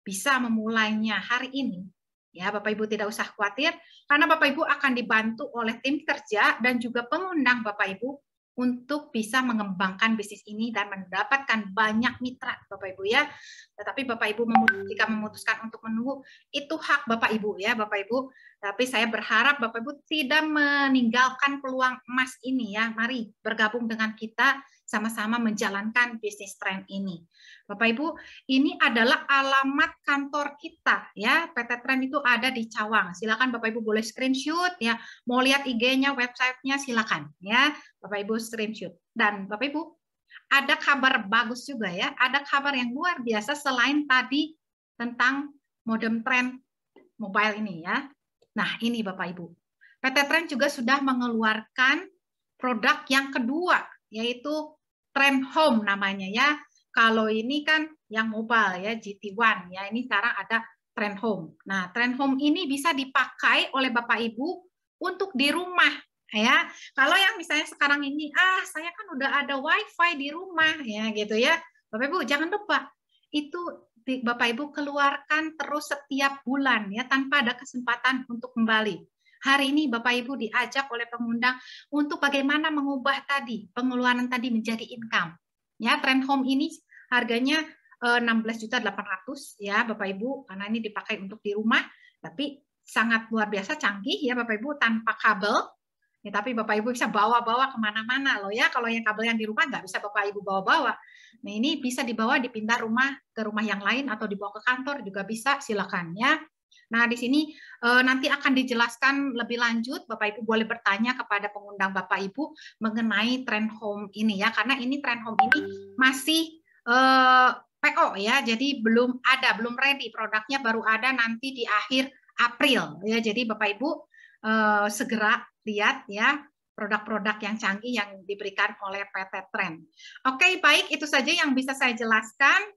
bisa memulainya hari ini, ya Bapak Ibu tidak usah khawatir, karena Bapak Ibu akan dibantu oleh tim kerja dan juga pengundang Bapak Ibu untuk bisa mengembangkan bisnis ini dan mendapatkan banyak mitra Bapak Ibu ya. Tetapi Bapak Ibu jika memutuskan untuk menunggu, itu hak Bapak Ibu ya Bapak Ibu. Tapi saya berharap Bapak Ibu tidak meninggalkan peluang emas ini ya. Mari bergabung dengan kita sama-sama menjalankan bisnis Trend ini. Bapak Ibu, ini adalah alamat kantor kita ya. PT Trend itu ada di Cawang. Silakan Bapak Ibu boleh screenshot ya. Mau lihat IG-nya, website-nya silakan ya. Bapak Ibu screenshot. Dan Bapak Ibu, ada kabar bagus juga ya. Ada kabar yang luar biasa selain tadi tentang modem Trend mobile ini ya. Nah, ini Bapak Ibu. PT Trend juga sudah mengeluarkan produk yang kedua, yaitu Trend Home namanya ya. Kalau ini kan yang mobile ya, GT1 ya. Ini sekarang ada Trend Home. Nah, Trend Home ini bisa dipakai oleh Bapak Ibu untuk di rumah ya. Kalau yang misalnya sekarang ini, saya kan udah ada WiFi di rumah ya gitu ya. Bapak Ibu jangan lupa itu Bapak Ibu keluarkan terus setiap bulan ya, tanpa ada kesempatan untuk kembali. Hari ini Bapak Ibu diajak oleh pengundang untuk bagaimana mengubah tadi pengeluaran tadi menjadi income. Ya, Trend Home ini harganya 16.800.000 ya Bapak Ibu, karena ini dipakai untuk di rumah, tapi sangat luar biasa canggih ya Bapak Ibu, tanpa kabel. Ya, tapi Bapak Ibu bisa bawa-bawa kemana-mana loh ya. Kalau yang kabel yang di rumah nggak bisa Bapak Ibu bawa-bawa. Nah, ini bisa dibawa dipindah rumah ke rumah yang lain atau dibawa ke kantor juga bisa, silakan ya. Nah, di sini nanti akan dijelaskan lebih lanjut. Bapak Ibu boleh bertanya kepada pengundang Bapak Ibu mengenai Trend Home ini ya, karena ini Trend Home ini masih PO ya, jadi belum ada, belum ready, produknya baru ada nanti di akhir April ya. Jadi Bapak Ibu segera lihat ya produk-produk yang canggih yang diberikan oleh PT Trend. Oke, baik, itu saja yang bisa saya jelaskan.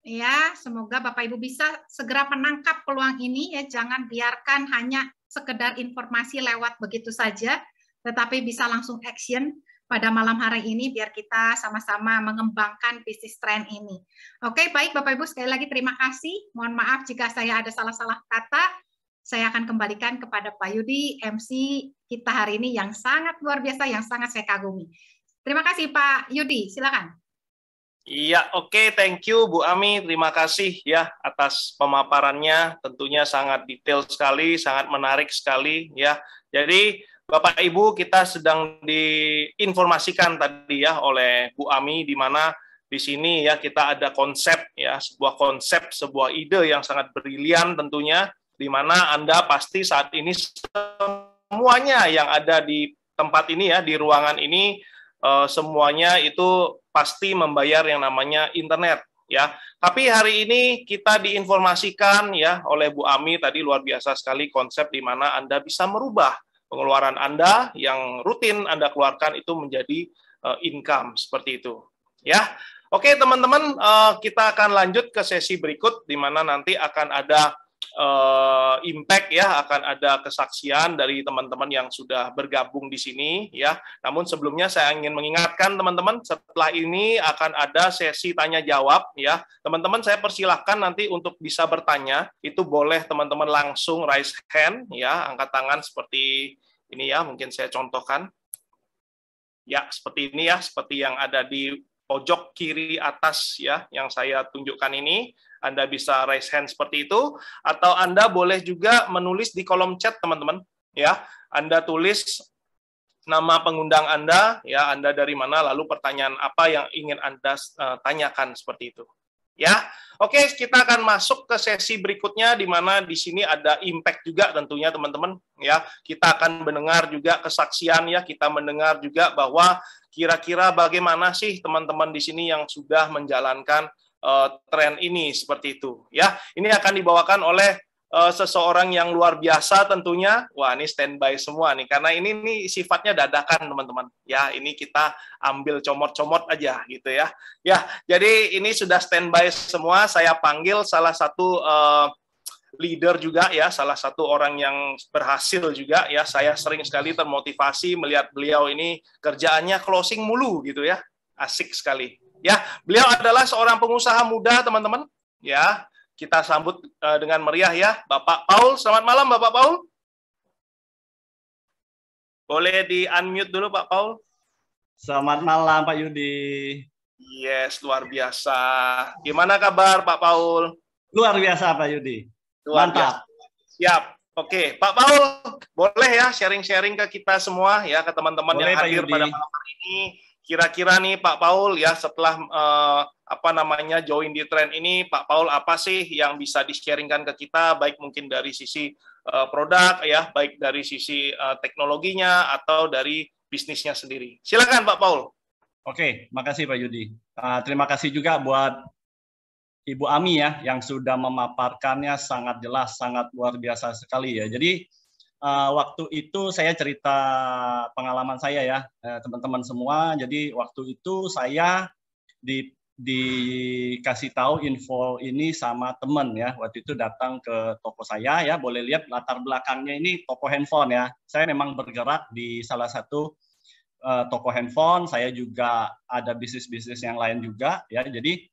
Ya, semoga Bapak Ibu bisa segera menangkap peluang ini ya, jangan biarkan hanya sekedar informasi lewat begitu saja, tetapi bisa langsung action pada malam hari ini biar kita sama-sama mengembangkan bisnis Trend ini. Oke, baik Bapak Ibu, sekali lagi terima kasih. Mohon maaf jika saya ada salah-salah kata. Saya akan kembalikan kepada Pak Yudi, MC kita hari ini yang sangat luar biasa, yang sangat saya kagumi. Terima kasih Pak Yudi, silakan. Iya, oke, thank you Bu Ami, terima kasih ya atas pemaparannya, tentunya sangat detail sekali, sangat menarik sekali ya. Jadi Bapak Ibu, kita sedang diinformasikan tadi ya oleh Bu Ami, di mana di sini ya kita ada konsep ya, sebuah konsep, sebuah ide yang sangat brilian tentunya, di mana Anda pasti saat ini semuanya yang ada di tempat ini ya, di ruangan ini, semuanya itu pasti membayar yang namanya internet ya. Tapi hari ini kita diinformasikan ya oleh Bu Ami tadi, luar biasa sekali konsep di mana Anda bisa merubah pengeluaran Anda yang rutin Anda keluarkan itu menjadi income seperti itu ya. Oke teman-teman, kita akan lanjut ke sesi berikut di mana nanti akan ada impact ya, akan ada kesaksian dari teman-teman yang sudah bergabung di sini ya. Namun sebelumnya saya ingin mengingatkan teman-teman, setelah ini akan ada sesi tanya jawab ya. Teman-teman saya persilahkan nanti untuk bisa bertanya, itu boleh teman-teman langsung raise hand ya, angkat tangan seperti ini ya, mungkin saya contohkan. Ya, seperti ini ya, seperti yang ada di pojok kiri atas ya, yang saya tunjukkan ini. Anda bisa raise hand seperti itu, atau Anda boleh juga menulis di kolom chat teman-teman ya. Anda tulis nama pengundang Anda ya, Anda dari mana, lalu pertanyaan apa yang ingin Anda tanyakan seperti itu. Ya, oke, kita akan masuk ke sesi berikutnya di mana di sini ada impact juga tentunya teman-teman ya. Kita akan mendengar juga kesaksian ya, kita mendengar juga bahwa kira-kira bagaimana sih teman-teman di sini yang sudah menjalankan tren ini seperti itu ya. Ini akan dibawakan oleh seseorang yang luar biasa tentunya. Wah, ini standby semua nih karena ini nih sifatnya dadakan teman-teman. Ya, ini kita ambil comot-comot aja gitu ya. Ya, jadi ini sudah standby semua. Saya panggil salah satu leader juga ya, salah satu orang yang berhasil juga ya. Saya sering sekali termotivasi melihat beliau ini kerjaannya closing mulu gitu ya. Asik sekali. Ya, beliau adalah seorang pengusaha muda teman-teman. Ya, kita sambut dengan meriah ya, Bapak Paul. Selamat malam, Bapak Paul. Boleh di-unmute dulu, Pak Paul. Selamat malam, Pak Yudi. Yes, luar biasa. Gimana kabar, Pak Paul? Luar biasa, Pak Yudi. Luar Mantap. Biasa. Siap. Oke, Pak Paul, boleh ya sharing-sharing ke kita semua ya, ke teman-teman yang hadir pada malam hari ini. Kira-kira nih Pak Paul ya, setelah join di tren ini, Pak Paul apa sih yang bisa di-sharingkan ke kita, baik mungkin dari sisi produk ya, baik dari sisi teknologinya atau dari bisnisnya sendiri. Silakan Pak Paul. Oke, makasih Pak Yudi. Terima kasih juga buat Ibu Ami ya, yang sudah memaparkannya sangat jelas, sangat luar biasa sekali ya. Jadi waktu itu saya cerita pengalaman saya ya, teman-teman semua. Jadi waktu itu saya dikasih tahu info ini sama teman ya. Waktu itu datang ke toko saya ya, boleh lihat latar belakangnya ini toko handphone ya. Saya memang bergerak di salah satu toko handphone. Saya juga ada bisnis-bisnis yang lain juga ya. Jadi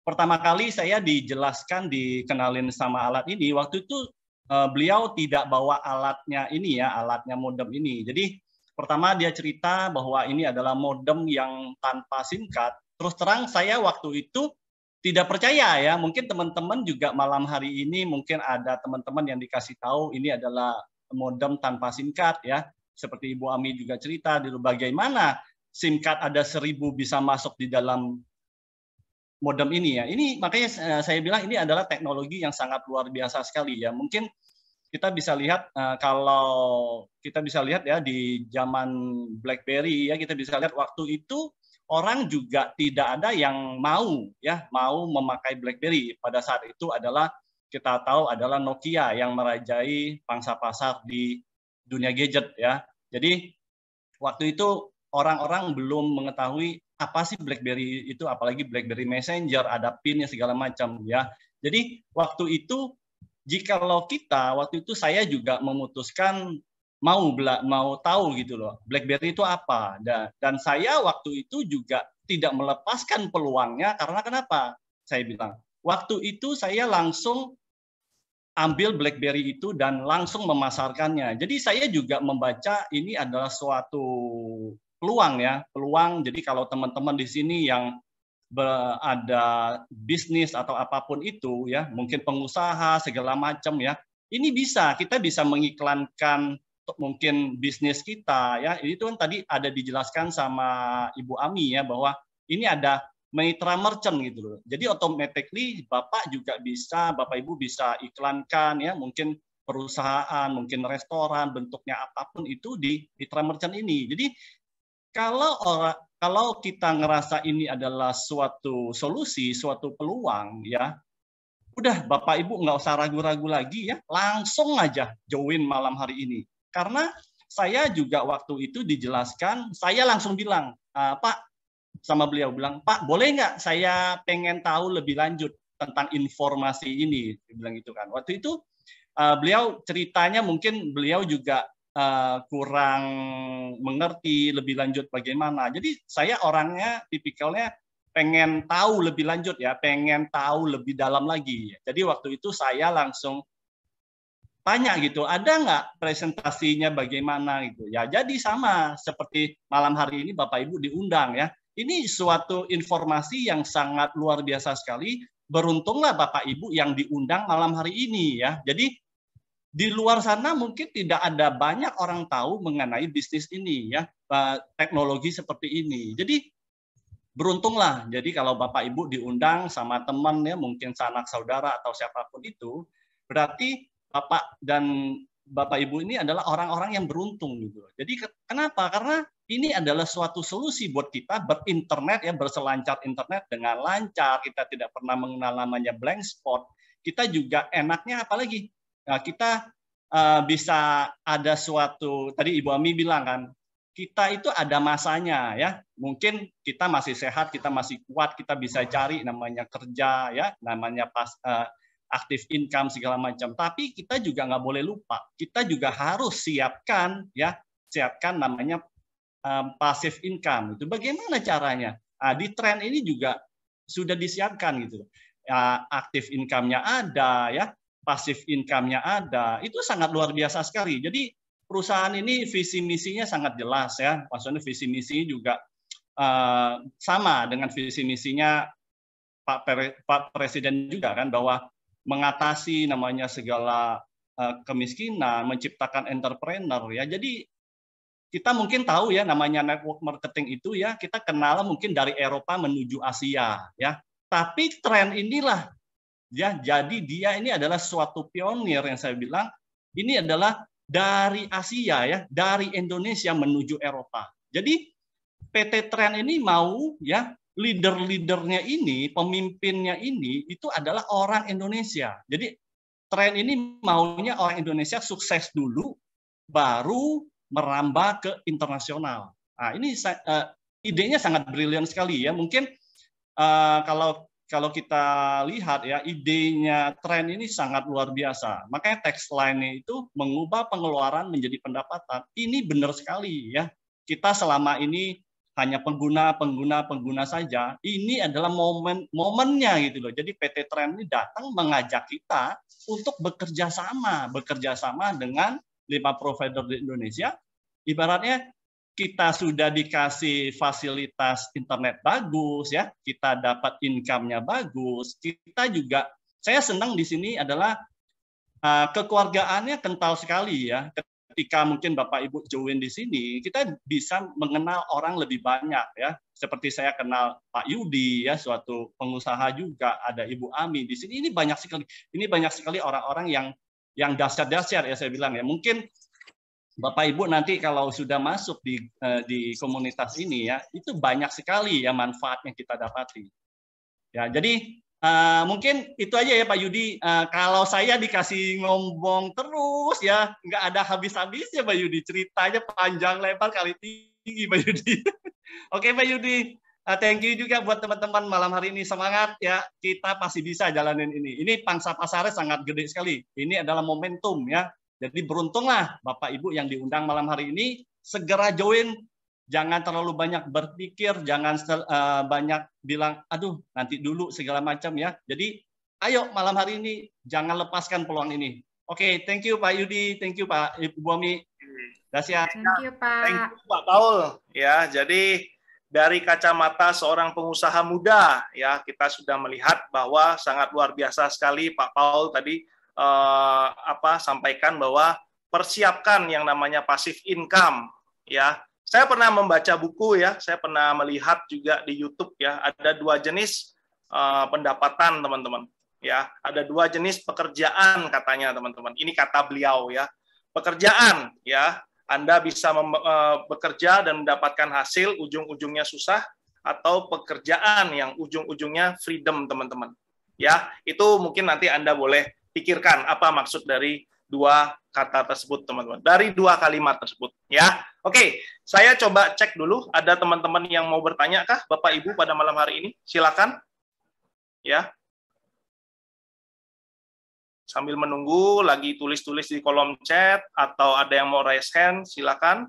pertama kali saya dikenalin sama alat ini. Waktu itu beliau tidak bawa alatnya ini ya, alatnya modem ini. Jadi pertama dia cerita bahwa ini adalah modem yang tanpa SIM card. Terus terang saya waktu itu tidak percaya ya. Mungkin teman-teman juga malam hari ini mungkin ada teman-teman yang dikasih tahu ini adalah modem tanpa SIM card ya. Seperti Ibu Ami juga cerita dulu bagaimana SIM card ada 1000 bisa masuk di dalam modem ini ya. Ini makanya saya bilang ini adalah teknologi yang sangat luar biasa sekali ya. Mungkin kita bisa lihat kalau kita bisa lihat ya di zaman BlackBerry ya, kita bisa lihat waktu itu orang juga tidak ada yang mau memakai BlackBerry. Pada saat itu adalah kita tahu adalah Nokia yang merajai pangsa pasar di dunia gadget ya. Jadi waktu itu orang-orang belum mengetahui apa sih BlackBerry itu, apalagi BlackBerry Messenger, ada PIN-nya segala macam ya. Jadi waktu itu jikalau kita waktu itu saya juga memutuskan mau tahu gitu loh BlackBerry itu apa, dan saya waktu itu juga tidak melepaskan peluangnya karena kenapa? Saya bilang waktu itu saya langsung ambil BlackBerry itu dan langsung memasarkannya. Jadi saya juga membaca ini adalah suatu peluang ya, peluang. Jadi kalau teman-teman di sini yang ada bisnis atau apapun itu ya, mungkin pengusaha segala macam ya, ini kita bisa mengiklankan mungkin bisnis kita ya. Itu kan tadi ada dijelaskan sama Ibu Ami ya, bahwa ini ada mitra merchant gitu loh. Jadi automatically Bapak Ibu bisa iklankan ya, mungkin perusahaan, mungkin restoran, bentuknya apapun itu di mitra merchant ini. Jadi kalau kita ngerasa ini adalah suatu solusi, suatu peluang ya, udah Bapak Ibu nggak usah ragu-ragu lagi ya, langsung aja join malam hari ini. Karena saya juga waktu itu dijelaskan, saya langsung bilang, Pak, sama beliau bilang, Pak boleh nggak saya pengen tahu lebih lanjut tentang informasi ini, bilang gitu kan. Waktu itu beliau ceritanya mungkin beliau juga kurang mengerti lebih lanjut bagaimana. Jadi saya orangnya tipikalnya pengen tahu lebih lanjut ya, pengen tahu lebih dalam lagi. Jadi waktu itu saya langsung tanya gitu, ada nggak presentasinya bagaimana gitu. Ya jadi sama seperti malam hari ini Bapak Ibu diundang ya. Ini suatu informasi yang sangat luar biasa sekali. Beruntunglah Bapak Ibu yang diundang malam hari ini ya. Jadi di luar sana mungkin tidak ada banyak orang tahu mengenai bisnis ini ya, teknologi seperti ini. Jadi beruntunglah. Jadi kalau Bapak Ibu diundang sama teman ya, mungkin sanak saudara atau siapapun itu, berarti Bapak dan Bapak Ibu ini adalah orang-orang yang beruntung gitu. Jadi kenapa? Karena ini adalah suatu solusi buat kita berinternet ya, berselancar internet dengan lancar. Kita tidak pernah mengenal namanya blank spot. Kita juga enaknya apalagi? Nah, kita bisa ada suatu, tadi Ibu Ami bilang kan, kita itu ada masanya ya. Mungkin kita masih sehat, kita masih kuat, kita bisa cari namanya kerja ya, namanya aktif income segala macam. Tapi kita juga nggak boleh lupa, kita juga harus siapkan namanya passive income. Itu bagaimana caranya? Nah, di tren ini juga sudah disiapkan gitu. Aktif income-nya ada ya, passive income-nya ada. Itu sangat luar biasa sekali. Jadi perusahaan ini visi misinya sangat jelas ya. Maksudnya visi misi juga sama dengan visi misinya Pak Presiden juga kan, bahwa mengatasi namanya segala kemiskinan, menciptakan entrepreneur ya. Jadi kita mungkin tahu ya namanya network marketing itu ya, kita kenal mungkin dari Eropa menuju Asia ya. Tapi tren inilah ya, jadi dia ini adalah suatu pionir yang saya bilang, ini adalah dari Asia ya, dari Indonesia menuju Eropa. Jadi PT Tren ini mau ya, leader-leadernya ini, pemimpinnya ini itu adalah orang Indonesia. Jadi tren ini maunya orang Indonesia sukses dulu, baru merambah ke internasional. Nah, ini idenya sangat brilian sekali ya. Mungkin kalau kita lihat ya, idenya tren ini sangat luar biasa. Makanya tagline-nya itu mengubah pengeluaran menjadi pendapatan. Ini benar sekali ya. Kita selama ini hanya pengguna saja. Ini adalah momennya gitu loh. Jadi PT Tren ini datang mengajak kita untuk bekerja sama dengan 5 provider di Indonesia. Ibaratnya kita sudah dikasih fasilitas internet bagus ya, kita dapat income-nya bagus. Kita juga, saya senang di sini adalah kekeluargaannya kental sekali ya. Ketika mungkin Bapak Ibu join di sini, kita bisa mengenal orang lebih banyak ya. Seperti saya kenal Pak Yudi ya, suatu pengusaha juga, ada Ibu Ami di sini. Ini banyak sekali orang-orang yang dahsyat-dahsyat ya saya bilang ya. Mungkin Bapak Ibu nanti kalau sudah masuk di komunitas ini ya, itu banyak sekali ya manfaatnya kita dapati. Ya, jadi mungkin itu aja ya Pak Yudi. Kalau saya dikasih ngomong terus ya, nggak ada habis-habisnya Pak Yudi. Ceritanya panjang lebar kali tinggi Pak Yudi. Oke Pak Yudi, thank you juga buat teman-teman malam hari ini. Semangat ya, kita pasti bisa jalanin ini. Ini pangsa pasarnya sangat gede sekali. Ini adalah momentum ya. Jadi beruntunglah Bapak Ibu yang diundang malam hari ini, segera join. Jangan terlalu banyak berpikir, jangan banyak bilang, aduh nanti dulu segala macam ya. Jadi ayo malam hari ini jangan lepaskan peluang ini. Oke, thank you Pak Yudi, thank you Pak Ibu Ami. Dahsyat. Thank you Pak. Thank you Pak Paul. Ya, jadi dari kacamata seorang pengusaha muda ya, kita sudah melihat bahwa sangat luar biasa sekali Pak Paul tadi sampaikan bahwa persiapkan yang namanya passive income ya. Saya pernah membaca buku ya, saya pernah melihat juga di YouTube ya, ada 2 jenis pendapatan teman-teman ya, ada 2 jenis pekerjaan katanya teman-teman. Ini kata beliau ya, pekerjaan ya, Anda bisa bekerja dan mendapatkan hasil, ujung-ujungnya susah, atau pekerjaan yang ujung-ujungnya freedom teman-teman ya. Itu mungkin nanti Anda boleh pikirkan apa maksud dari 2 kata tersebut teman-teman, dari 2 kalimat tersebut ya. Oke, saya coba cek dulu, ada teman-teman yang mau bertanya kah Bapak Ibu pada malam hari ini? Silakan ya. Sambil menunggu, lagi tulis-tulis di kolom chat, atau ada yang mau raise hand, silakan.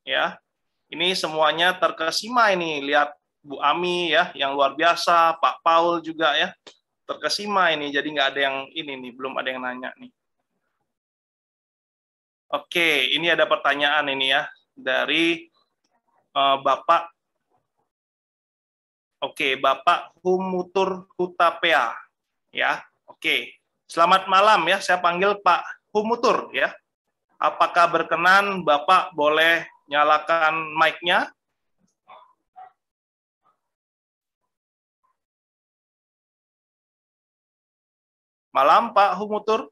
Ya, ini semuanya terkesima ini. Lihat Bu Ami ya, yang luar biasa, Pak Paul juga ya, terkesima ini. Jadi nggak ada yang ini nih, belum ada yang nanya nih. Oke, ini ada pertanyaan ini ya dari Bapak. Oke, Bapak Humutur Hutapea ya. Oke. Selamat malam ya, saya panggil Pak Humutur ya. Apakah berkenan Bapak boleh nyalakan mic-nya? Malam Pak Humutur.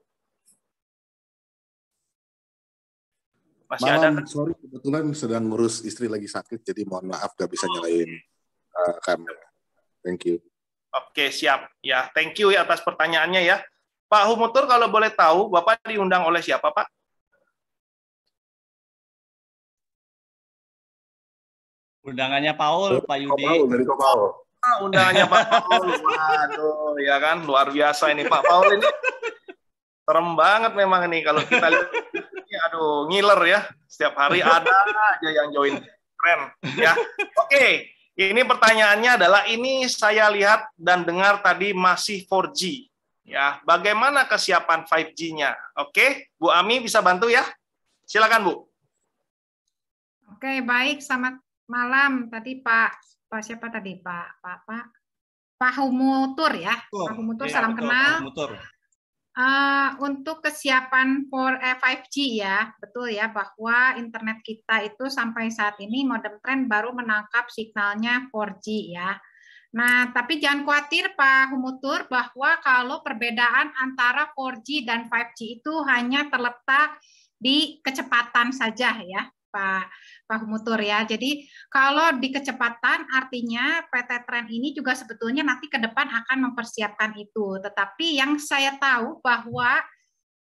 Masih malam, ada? sorry kebetulan sedang ngurus istri lagi sakit, jadi mohon maaf gak bisa nyalain kamera. Thank you. Oke, siap. Ya, thank you ya atas pertanyaannya ya. Pak Humutur, kalau boleh tahu, Bapak diundang oleh siapa, Pak? Undangannya Paul, Pak Yudi. Dari Ko Paul. Undangannya Pak Paul. Waduh, ya kan, luar biasa ini Pak Paul ini. Serem banget memang ini kalau kita lihat. Aduh, ngiler ya. Setiap hari ada aja yang join. Keren. Ya. Oke, ini pertanyaannya adalah, ini saya lihat dan dengar tadi masih 4G. Ya, bagaimana kesiapan 5G-nya? Oke, Bu Ami bisa bantu ya? Silakan Bu. Oke, baik. Selamat malam. Tadi Pak siapa tadi Pak Humutur ya. Pak Humutur, Ya, salam betul, kenal. Pak Humutur. Untuk kesiapan 5G ya, betul ya, bahwa internet kita itu sampai saat ini modem trend baru menangkap signalnya 4G ya. Nah, tapi jangan khawatir Pak Humutur, bahwa kalau perbedaan antara 4G dan 5G itu hanya terletak di kecepatan saja ya, Pak Humutur ya. Jadi kalau di kecepatan artinya PT Tren ini juga sebetulnya nanti ke depan akan mempersiapkan itu. Tetapi yang saya tahu bahwa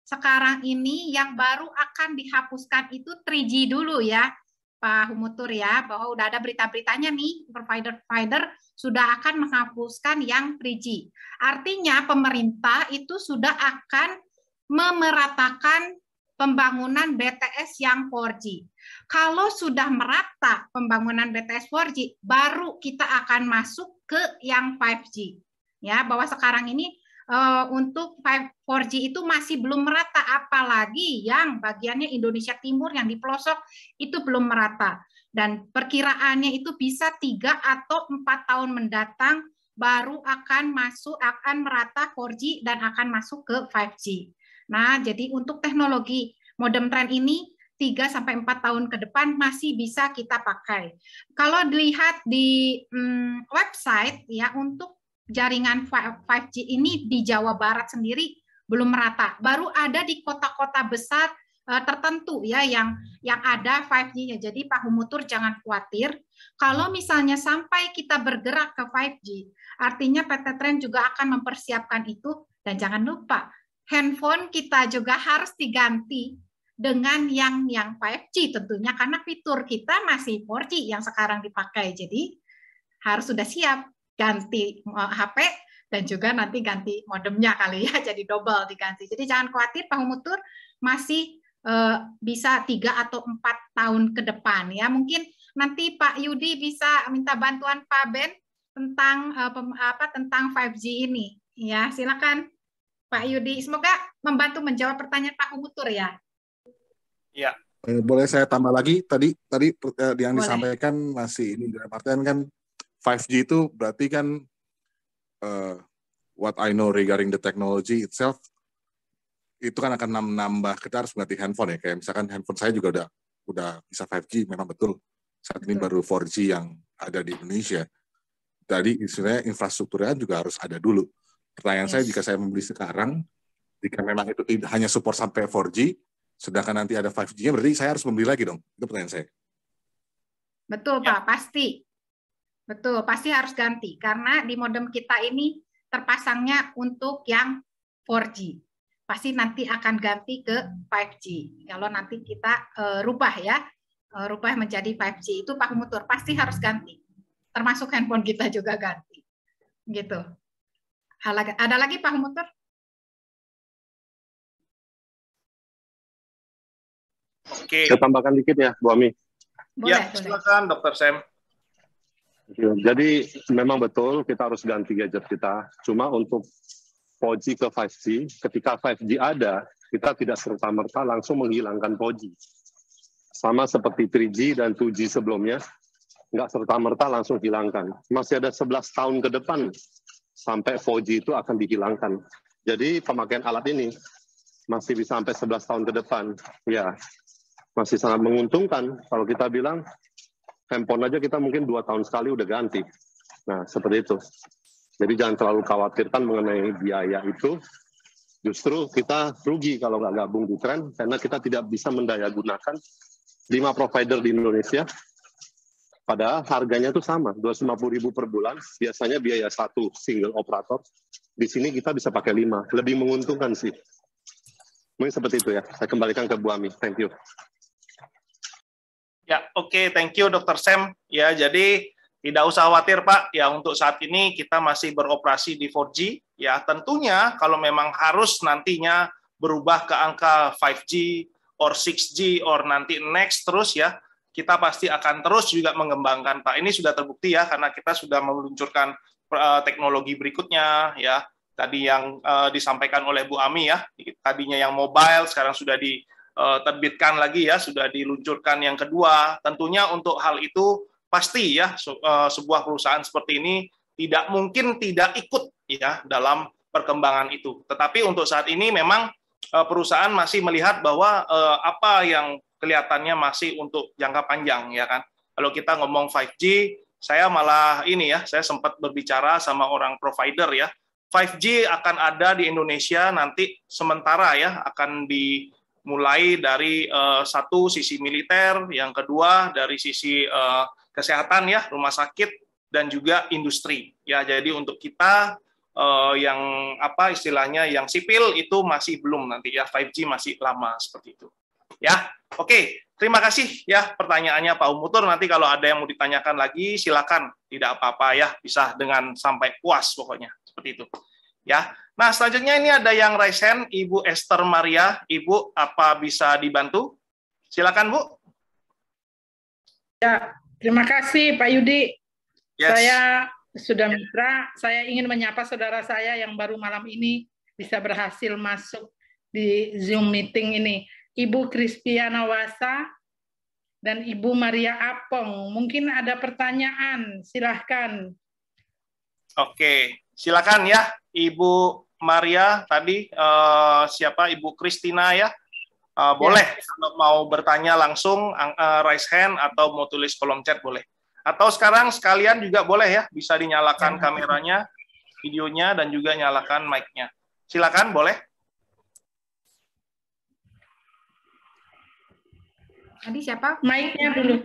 sekarang ini yang baru akan dihapuskan itu 3G dulu ya, Pak Humutur ya, bahwa udah ada berita-beritanya nih, provider-provider sudah akan menghapuskan yang 3G. Artinya pemerintah itu sudah akan memeratakan pembangunan BTS yang 4G. Kalau sudah merata pembangunan BTS 4G, baru kita akan masuk ke yang 5G. Ya, bahwa sekarang ini untuk 4G itu masih belum merata, apalagi yang bagiannya Indonesia Timur yang di pelosok itu belum merata. Dan perkiraannya itu bisa 3 atau 4 tahun mendatang baru akan merata 4G dan akan masuk ke 5G. Nah, jadi untuk teknologi modem trend ini 3-4 tahun ke depan masih bisa kita pakai. Kalau dilihat di website ya, untuk jaringan 5G ini di Jawa Barat sendiri belum merata. Baru ada di kota-kota besar tertentu ya yang ada 5G-nya. Jadi Pak Humutur jangan khawatir. Kalau misalnya sampai kita bergerak ke 5G, artinya PT Tren juga akan mempersiapkan itu. Dan jangan lupa, handphone kita juga harus diganti dengan yang 5G tentunya, karena fitur kita masih 4G yang sekarang dipakai. Jadi harus sudah siap ganti HP dan juga nanti ganti modemnya kali ya, jadi double diganti. Jadi jangan khawatir Pak Humutur, masih bisa 3 atau 4 tahun ke depan ya. Mungkin nanti Pak Yudi bisa minta bantuan Pak Ben tentang tentang 5G ini ya. Silakan Pak Yudi, semoga membantu menjawab pertanyaan Pak Humutur ya. Ya. Boleh saya tambah lagi, tadi yang Boleh. disampaikan masih ini, dalam artian kan 5G itu berarti kan what I know regarding the technology itself, itu kan akan nambah, kita harus ganti handphone ya, kayak misalkan handphone saya juga udah bisa 5G, memang betul saat ini baru 4G yang ada di Indonesia. Jadi istilahnya infrastrukturnya juga harus ada dulu. Pertanyaan saya, jika saya membeli sekarang, jika memang itu tidak hanya support sampai 4G, sedangkan nanti ada 5G-nya, berarti saya harus membeli lagi dong? Itu pertanyaan saya. Betul Pak, pasti. Betul, pasti harus ganti. Karena di modem kita ini terpasangnya untuk yang 4G. Pasti nanti akan ganti ke 5G. Kalau nanti kita rubah menjadi 5G, itu Pak Humutur pasti harus ganti. Termasuk handphone kita juga ganti. Gitu. Ada lagi Pak Humutur? Oke. Saya tambahkan dikit ya, Bu Ami. Boleh, Ya, silakan Dr. Sam. Jadi memang betul kita harus ganti gadget kita. Cuma untuk 4G ke 5G, ketika 5G ada, kita tidak serta-merta langsung menghilangkan 4G. Sama seperti 3G dan 2G sebelumnya, nggak serta-merta langsung hilangkan. Masih ada 11 tahun ke depan sampai 4G itu akan dihilangkan. Jadi pemakaian alat ini masih bisa sampai 11 tahun ke depan. Ya, masih sangat menguntungkan kalau kita bilang handphone aja kita mungkin 2 tahun sekali udah ganti. Nah, seperti itu. Jadi jangan terlalu khawatirkan mengenai biaya itu. Justru kita rugi kalau nggak gabung di Trend, karena kita tidak bisa mendayagunakan 5 provider di Indonesia. Padahal harganya itu sama, 250.000 per bulan. Biasanya biaya satu single operator. Di sini kita bisa pakai 5. Lebih menguntungkan sih. Mungkin seperti itu ya. Saya kembalikan ke Bu Ami. Thank you. Ya, oke, thank you Dr. Sam. Ya, jadi tidak usah khawatir Pak. Ya, untuk saat ini kita masih beroperasi di 4G. Ya, tentunya kalau memang harus nantinya berubah ke angka 5G or 6G or nanti next terus ya, kita pasti akan terus juga mengembangkan Pak. Ini sudah terbukti ya, karena kita sudah meluncurkan teknologi berikutnya ya. Tadi yang disampaikan oleh Bu Ami ya, tadinya yang mobile sekarang sudah diterbitkan lagi ya, sudah diluncurkan yang kedua. Tentunya untuk hal itu pasti ya sebuah perusahaan seperti ini tidak mungkin tidak ikut ya dalam perkembangan itu. Tetapi untuk saat ini memang perusahaan masih melihat bahwa apa yang kelihatannya masih untuk jangka panjang ya kan. Kalau kita ngomong 5G, saya malah ini ya, saya sempat berbicara sama orang provider ya. 5G akan ada di Indonesia nanti sementara ya, akan dimulai dari satu sisi militer, yang kedua dari sisi kesehatan ya, rumah sakit dan juga industri. Ya, jadi untuk kita yang apa istilahnya yang sipil itu masih belum nanti ya, 5G masih lama seperti itu. Ya, oke. Terima kasih ya pertanyaannya Pak Umutur. Nanti kalau ada yang mau ditanyakan lagi silakan, tidak apa-apa ya, bisa dengan sampai puas pokoknya. Seperti itu. Ya. Nah, selanjutnya ini ada yang raise hand, Ibu Esther Maria. Ibu, apa bisa dibantu? Silakan, Bu. Ya, terima kasih Pak Yudi. Yes. Saya sudah mitra, saya ingin menyapa saudara saya yang baru malam ini bisa berhasil masuk di Zoom meeting ini. Ibu Krispiana Wasa dan Ibu Maria Apong. Mungkin ada pertanyaan, silahkan. Oke, silakan ya, Ibu Maria tadi siapa Ibu Kristina ya, boleh kalau mau bertanya langsung raise hand atau mau tulis kolom chat boleh. Atau sekarang sekalian juga boleh ya, bisa dinyalakan kameranya, videonya dan juga nyalakan mic-nya. Silakan boleh. Tadi siapa? Mic-nya dulu.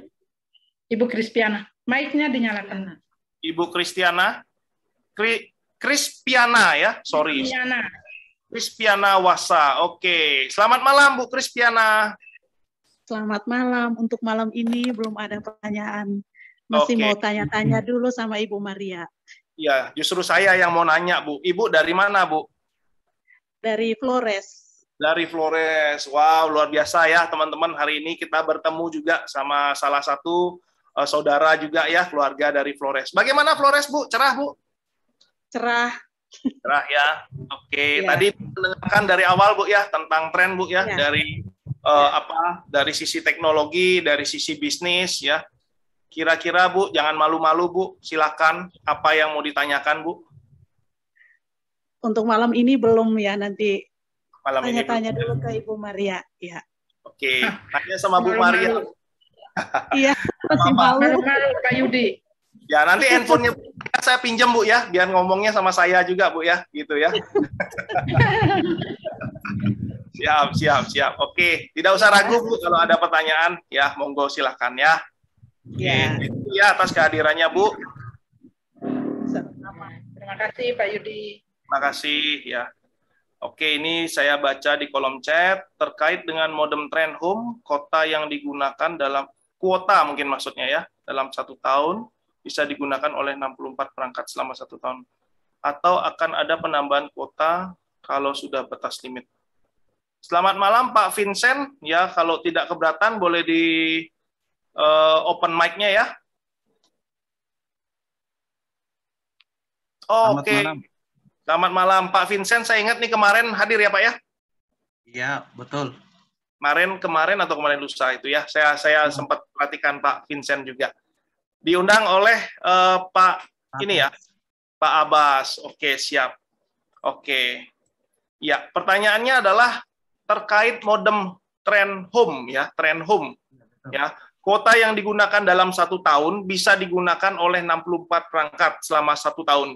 Ibu Krispiana. Mic-nya dinyalakan. Ibu Kristiana. Krispiana ya, sorry. Krispiana Wasa. Oke. Selamat malam Bu Krispiana. Selamat malam. Untuk malam ini belum ada pertanyaan. Masih mau tanya-tanya dulu sama Ibu Maria. Ya, justru saya yang mau nanya Bu. Ibu dari mana Bu? Dari Flores. Dari Flores. Wow, luar biasa ya teman-teman. Hari ini kita bertemu juga sama salah satu saudara juga ya, keluarga dari Flores. Bagaimana Flores Bu? Cerah Bu? Cerah. Cerah ya. Oke, Ya. tadi mendengarkan dari awal Bu ya tentang tren Bu ya, dari dari sisi teknologi, dari sisi bisnis ya. Kira-kira Bu, jangan malu-malu Bu, silakan apa yang mau ditanyakan Bu? Untuk malam ini belum ya, nanti Malam ini tanya-tanya dulu ke Ibu Maria. Ya. Oke, tanya sama Bu Maria. Iya, masih malu. Malu Pak Yudi. Ya, nanti handphonenya saya pinjam Bu ya, biar ngomongnya sama saya juga Bu ya, gitu ya. Siap. Oke, tidak usah ragu Bu kalau ada pertanyaan ya, monggo silakan ya. Ya. Itu ya atas kehadirannya Bu. Terima kasih Pak Yudi. Terima kasih ya. Oke, ini saya baca di kolom chat terkait dengan modem Trend Home, kota yang digunakan dalam kuota mungkin maksudnya ya, dalam 1 tahun bisa digunakan oleh 64 perangkat selama 1 tahun. Atau akan ada penambahan kuota kalau sudah batas limit. Selamat malam Pak Vincent, ya kalau tidak keberatan boleh di open mic-nya ya. Oke. Selamat malam Pak Vincent, saya ingat nih kemarin hadir ya Pak ya? Iya, betul. Kemarin atau kemarin lusa itu ya, saya sempat perhatikan Pak Vincent juga. Diundang oleh Pak ini ya, Pak Abbas. Oke, siap. Oke. Ya, pertanyaannya adalah terkait modem Trend Home ya, Trend Home. Ya, kuota yang digunakan dalam 1 tahun bisa digunakan oleh 64 perangkat selama 1 tahun.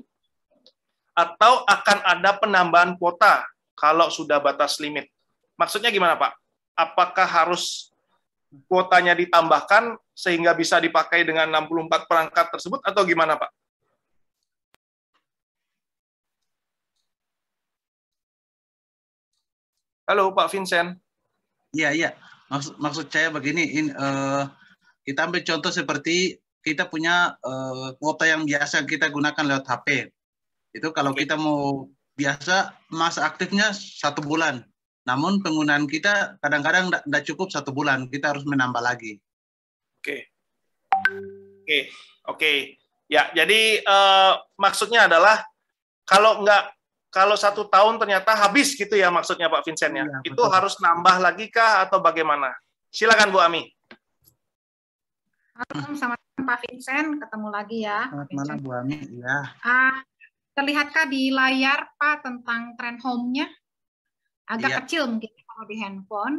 Atau akan ada penambahan kuota kalau sudah batas limit. Maksudnya gimana Pak? Apakah harus kuotanya ditambahkan sehingga bisa dipakai dengan 64 perangkat tersebut atau gimana Pak? Halo Pak Vincent. Iya. Maksud saya begini, kita ambil contoh seperti kita punya kuota yang biasa kita gunakan lewat HP. Itu kalau kita mau biasa, masa aktifnya 1 bulan. Namun penggunaan kita kadang-kadang tidak cukup 1 bulan, kita harus menambah lagi. Oke. Ya, jadi maksudnya adalah kalau 1 tahun ternyata habis gitu ya maksudnya Pak Vincent ya. Iya, itu betul. harus nambah lagi kah atau bagaimana? Silakan Bu Ami. Halo, selamat malam Pak Vincent, ketemu lagi ya. Selamat malam Bu Ami. Ya. Terlihatkah di layar Pak tentang Trend Home-nya? Agak Iya. kecil mungkin kalau di handphone.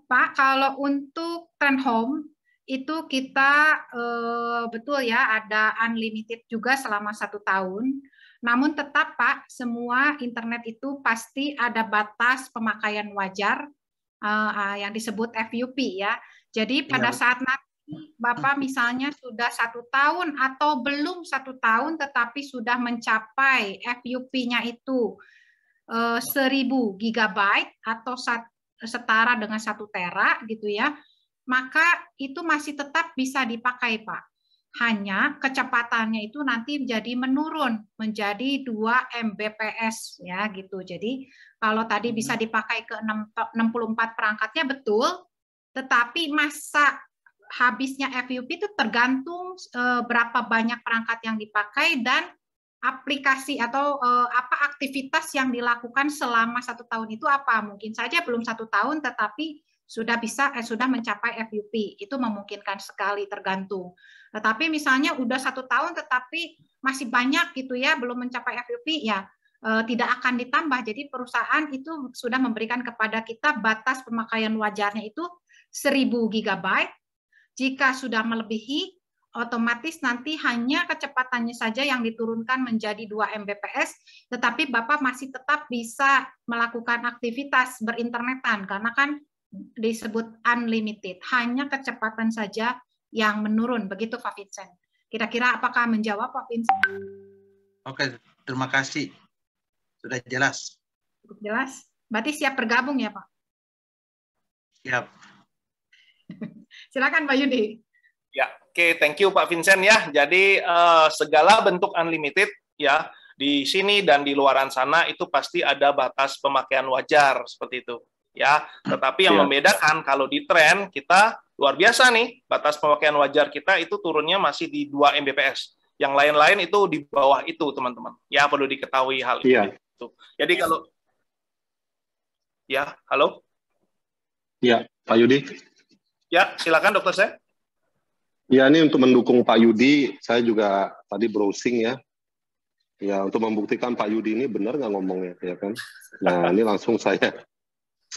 Pak, kalau untuk Trend Home itu kita betul ya ada unlimited juga selama 1 tahun. Namun tetap Pak, semua internet itu pasti ada batas pemakaian wajar yang disebut FUP ya. Jadi pada saat nanti Bapak misalnya sudah 1 tahun atau belum 1 tahun tetapi sudah mencapai FUP-nya itu 1000 GB atau setara dengan 1 tera gitu ya, maka itu masih tetap bisa dipakai Pak. Hanya kecepatannya itu nanti menjadi menurun menjadi 2 Mbps ya gitu. Jadi kalau tadi bisa dipakai ke 64 perangkatnya betul, tetapi masa habisnya FUP itu tergantung berapa banyak perangkat yang dipakai dan aplikasi atau apa aktivitas yang dilakukan selama 1 tahun itu apa. Mungkin saja belum 1 tahun tetapi sudah mencapai FUP. Itu memungkinkan sekali, tergantung. Tetapi misalnya udah 1 tahun tetapi masih banyak gitu ya belum mencapai FUP ya tidak akan ditambah. Jadi perusahaan itu sudah memberikan kepada kita batas pemakaian wajarnya itu 1000 GB. Jika sudah melebihi, otomatis nanti hanya kecepatannya saja yang diturunkan menjadi 2 Mbps, tetapi Bapak masih tetap bisa melakukan aktivitas berinternetan, karena kan disebut unlimited, hanya kecepatan saja yang menurun. Begitu Pak Vincent. Kira-kira apakah menjawab Pak Vincent? Oke, terima kasih. Sudah jelas. Cukup jelas. Berarti siap bergabung ya Pak? Siap. Silakan Pak Yudi. Ya, oke, thank you Pak Vincent ya. Jadi segala bentuk unlimited ya di sini dan di luaran sana itu pasti ada batas pemakaian wajar seperti itu ya. Tetapi yang membedakan kalau di Trend kita luar biasa nih, batas pemakaian wajar kita itu turunnya masih di 2 Mbps. Yang lain-lain itu di bawah itu teman-teman. Ya perlu diketahui hal itu. Iya. Jadi kalau ya, halo? Ya, Pak Yudi. Ya, silakan dokter saya. Ya, ini untuk mendukung Pak Yudi, saya juga tadi browsing ya. Ya, untuk membuktikan Pak Yudi ini benar nggak ngomongnya, ya kan? Nah, ini langsung saya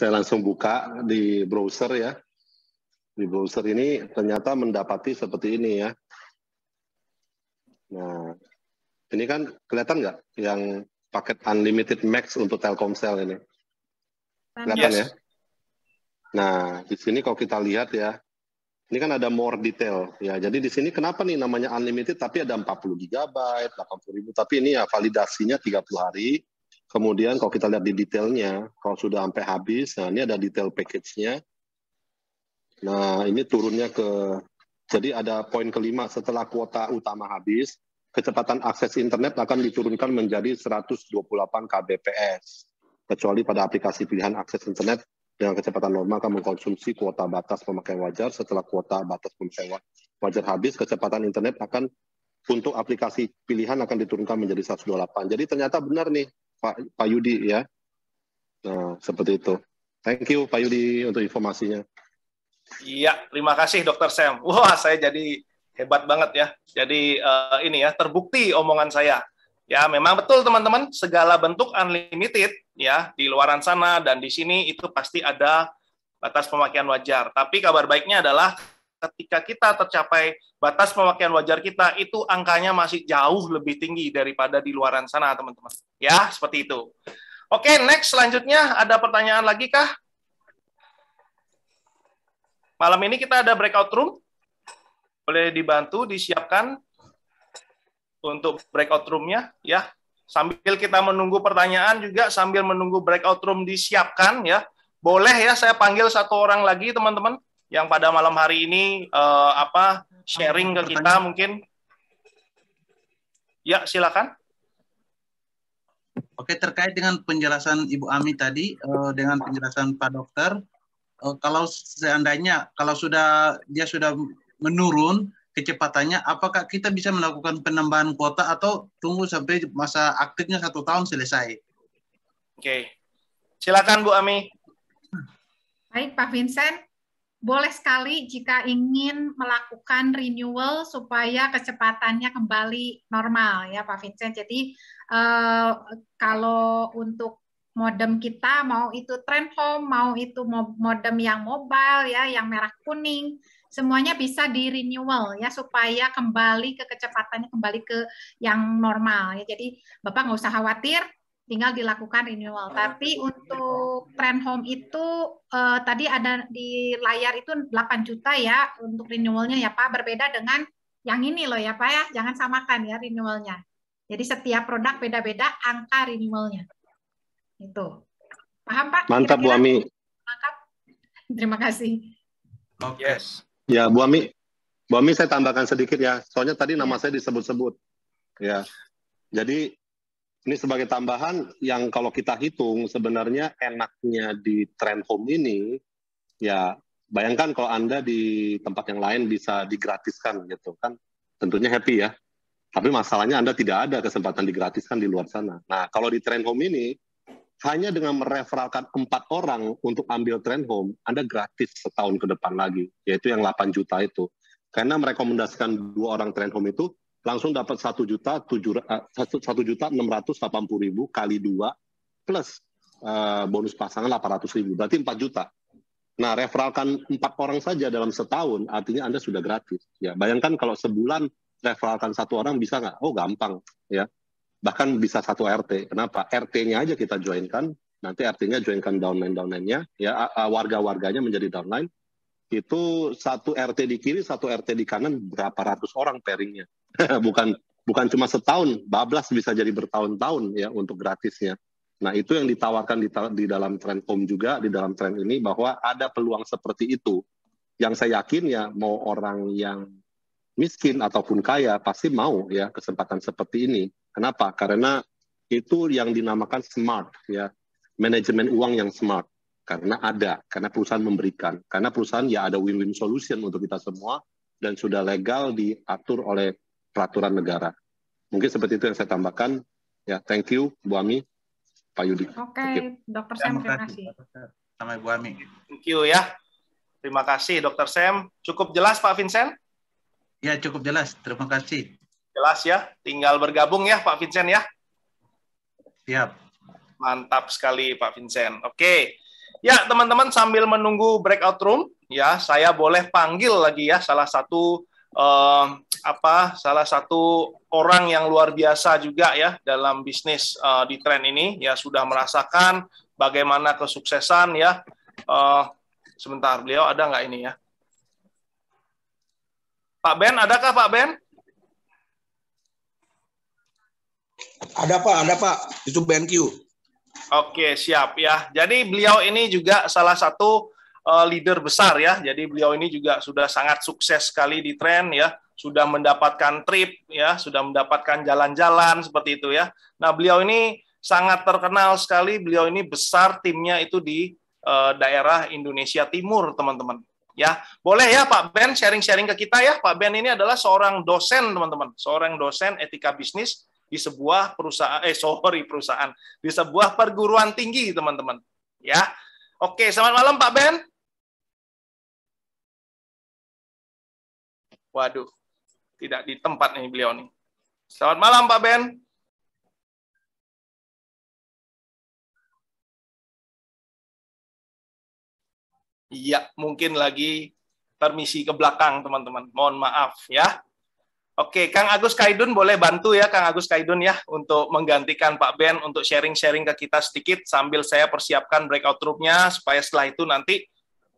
langsung buka di browser ya. Di browser ini ternyata mendapati seperti ini ya. Nah, ini kan kelihatan nggak yang paket Unlimited Max untuk Telkomsel ini? Kelihatan ya? Nah, di sini kalau kita lihat ya, ini kan ada more detail ya. Jadi di sini kenapa nih namanya unlimited tapi ada 40 GB, 80.000, tapi ini ya validasinya 30 hari. Kemudian kalau kita lihat di detailnya, kalau sudah sampai habis, nah ini ada detail package-nya. Nah, ini turunnya jadi ada poin kelima, setelah kuota utama habis, kecepatan akses internet akan diturunkan menjadi 128 kbps. Kecuali pada aplikasi pilihan akses internet dengan kecepatan normal akan mengkonsumsi kuota batas pemakaian wajar. Setelah kuota batas pemakaian wajar habis, kecepatan internet akan untuk aplikasi pilihan akan diturunkan menjadi 128. Jadi ternyata benar nih Pak Yudi ya. Nah, seperti itu. Thank you Pak Yudi untuk informasinya. Iya, terima kasih Dr. Sam. Wah, saya jadi hebat banget ya. Jadi ini ya, terbukti omongan saya. Ya, memang betul teman-teman, segala bentuk unlimited ya di luaran sana dan di sini itu pasti ada batas pemakaian wajar. Tapi kabar baiknya adalah ketika kita tercapai batas pemakaian wajar kita, itu angkanya masih jauh lebih tinggi daripada di luaran sana, teman-teman. Ya, seperti itu. Oke, next selanjutnya ada pertanyaan lagi kah? Malam ini kita ada breakout room. Boleh dibantu disiapkan untuk breakout room-nya ya. Sambil kita menunggu pertanyaan juga sambil menunggu breakout room disiapkan ya. Boleh ya saya panggil satu orang lagi teman-teman yang pada malam hari ini sharing ke kita mungkin. Ya, silakan. Oke, terkait dengan penjelasan Ibu Ami tadi dengan penjelasan Pak Dokter, kalau seandainya dia sudah menurun kecepatannya, apakah kita bisa melakukan penambahan kuota atau tunggu sampai masa aktifnya 1 tahun selesai? Oke, silakan Bu Ami. Baik Pak Vincent, boleh sekali jika ingin melakukan renewal supaya kecepatannya kembali normal ya Pak Vincent. Jadi kalau untuk modem kita, mau itu trend home, mau itu modem yang mobile ya, yang merah kuning, semuanya bisa di renewal ya supaya kembali ke kecepatannya kembali ke yang normal ya. Jadi Bapak nggak usah khawatir, tinggal dilakukan renewal. Tapi untuk trend home itu tadi ada di layar itu 8 juta ya untuk renewalnya ya Pak, berbeda dengan yang ini loh ya Pak ya, jangan samakan ya renewalnya. Jadi setiap produk beda-beda angka renewalnya. Itu. Paham Pak? Mantap Bu Ami. Mantap. Terima kasih. Oke. Yes. Ya Bu Ami saya tambahkan sedikit ya. Soalnya tadi nama saya disebut-sebut. Ya. Jadi ini sebagai tambahan yang kalau kita hitung sebenarnya enaknya di trend home ini ya bayangkan kalau Anda di tempat yang lain bisa digratiskan gitu kan. Tentunya happy ya. Tapi masalahnya Anda tidak ada kesempatan digratiskan di luar sana. Nah, kalau di trend home ini hanya dengan mereferalkan 4 orang untuk ambil trend home, Anda gratis setahun ke depan lagi, yaitu yang 8 juta itu. Karena merekomendasikan 2 orang trend home itu, langsung dapat 1.680.000 kali 2, plus bonus pasangan 800.000, berarti 4 juta. Nah, referalkan 4 orang saja dalam setahun, artinya Anda sudah gratis. Ya, bayangkan kalau sebulan referalkan 1 orang bisa nggak? Oh, gampang. Ya. Bahkan bisa 1 RT. Kenapa? RT-nya aja kita joinkan, nanti RT-nya joinkan downline-nya, ya warga-warganya menjadi downline. Itu 1 RT di kiri, 1 RT di kanan, berapa ratus orang pairingnya. bukan cuma setahun, bablas bisa jadi bertahun-tahun ya untuk gratisnya. Nah, itu yang ditawarkan di dalam trend home juga, di dalam trend ini, bahwa ada peluang seperti itu. Yang saya yakin ya, mau orang yang miskin ataupun kaya, pasti mau ya kesempatan seperti ini. Kenapa? Karena itu yang dinamakan smart, ya, manajemen uang yang smart. Karena perusahaan memberikan, karena perusahaan ya ada win-win solution untuk kita semua dan sudah legal diatur oleh peraturan negara. Mungkin seperti itu yang saya tambahkan. Ya, thank you Bu Ami, Pak Yudi. Oke, Dr. Sam, terima kasih. Sama Bu Ami. Thank you ya. Terima kasih Dr. Sam. Cukup jelas Pak Vincent? Ya, cukup jelas. Terima kasih. Jelas ya, tinggal bergabung ya Pak Vincent ya. Siap. Mantap sekali Pak Vincent. Oke. Ya, teman-teman sambil menunggu breakout room ya, saya boleh panggil lagi ya salah satu orang yang luar biasa juga ya dalam bisnis di tren ini ya, sudah merasakan bagaimana kesuksesan ya. Sebentar, beliau ada nggak ini ya? Pak Ben, adakah Pak Ben? Ada Pak, itu BenQ. Oke, siap ya. Jadi beliau ini juga salah satu leader besar ya. Jadi beliau ini juga sudah sangat sukses sekali di tren ya. Sudah mendapatkan trip ya, sudah mendapatkan jalan-jalan seperti itu ya. Nah, beliau ini sangat terkenal sekali. Beliau ini besar timnya itu di daerah Indonesia Timur, teman-teman. Ya, boleh ya Pak Ben sharing-sharing ke kita ya. Pak Ben ini adalah seorang dosen, teman-teman, seorang dosen etika bisnis di sebuah perusahaan, perusahaan, di sebuah perguruan tinggi, teman-teman. Ya, oke, selamat malam Pak Ben. Waduh, tidak di tempat nih beliau nih. Selamat malam Pak Ben. Iya, mungkin lagi permisi ke belakang, teman-teman. Mohon maaf ya. Oke, Kang Agus Kaidun boleh bantu ya, Kang Agus Kaidun ya, untuk menggantikan Pak Ben untuk sharing-sharing ke kita sedikit sambil saya persiapkan breakout room-nya supaya setelah itu nanti,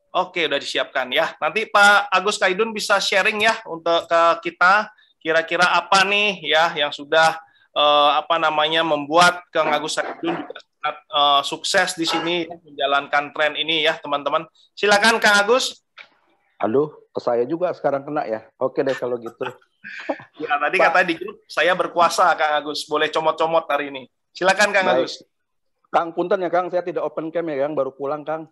oke, udah disiapkan ya. Nanti Pak Agus Kaidun bisa sharing ya untuk ke kita kira-kira apa nih ya yang sudah membuat Kang Agus Kaidun juga sukses di sini menjalankan tren ini ya teman-teman. Silakan Kang Agus. Aduh, saya juga sekarang kena ya. Oke deh kalau gitu. Ya tadi kata di grup saya berkuasa Kang Agus, boleh comot-comot hari ini. Silakan Kang Agus. Kang punten ya Kang, saya tidak open cam ya Kang, baru pulang Kang.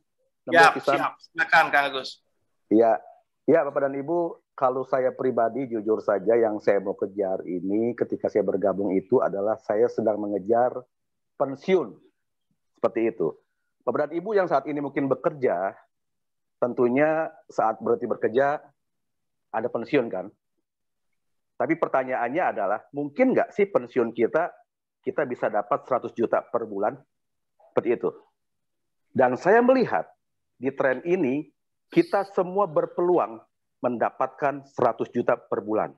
Ya, siap. Silakan Kang Agus. Iya. Ya Bapak dan Ibu, kalau saya pribadi jujur saja yang saya mau kejar ini ketika saya bergabung itu adalah saya sedang mengejar pensiun. Seperti itu. Bapak dan Ibu yang saat ini mungkin bekerja, tentunya saat berhenti bekerja, ada pensiun kan? Tapi pertanyaannya adalah, mungkin nggak sih pensiun kita bisa dapat 100 juta per bulan? Seperti itu. Dan saya melihat, di tren ini, kita semua berpeluang mendapatkan 100 juta per bulan.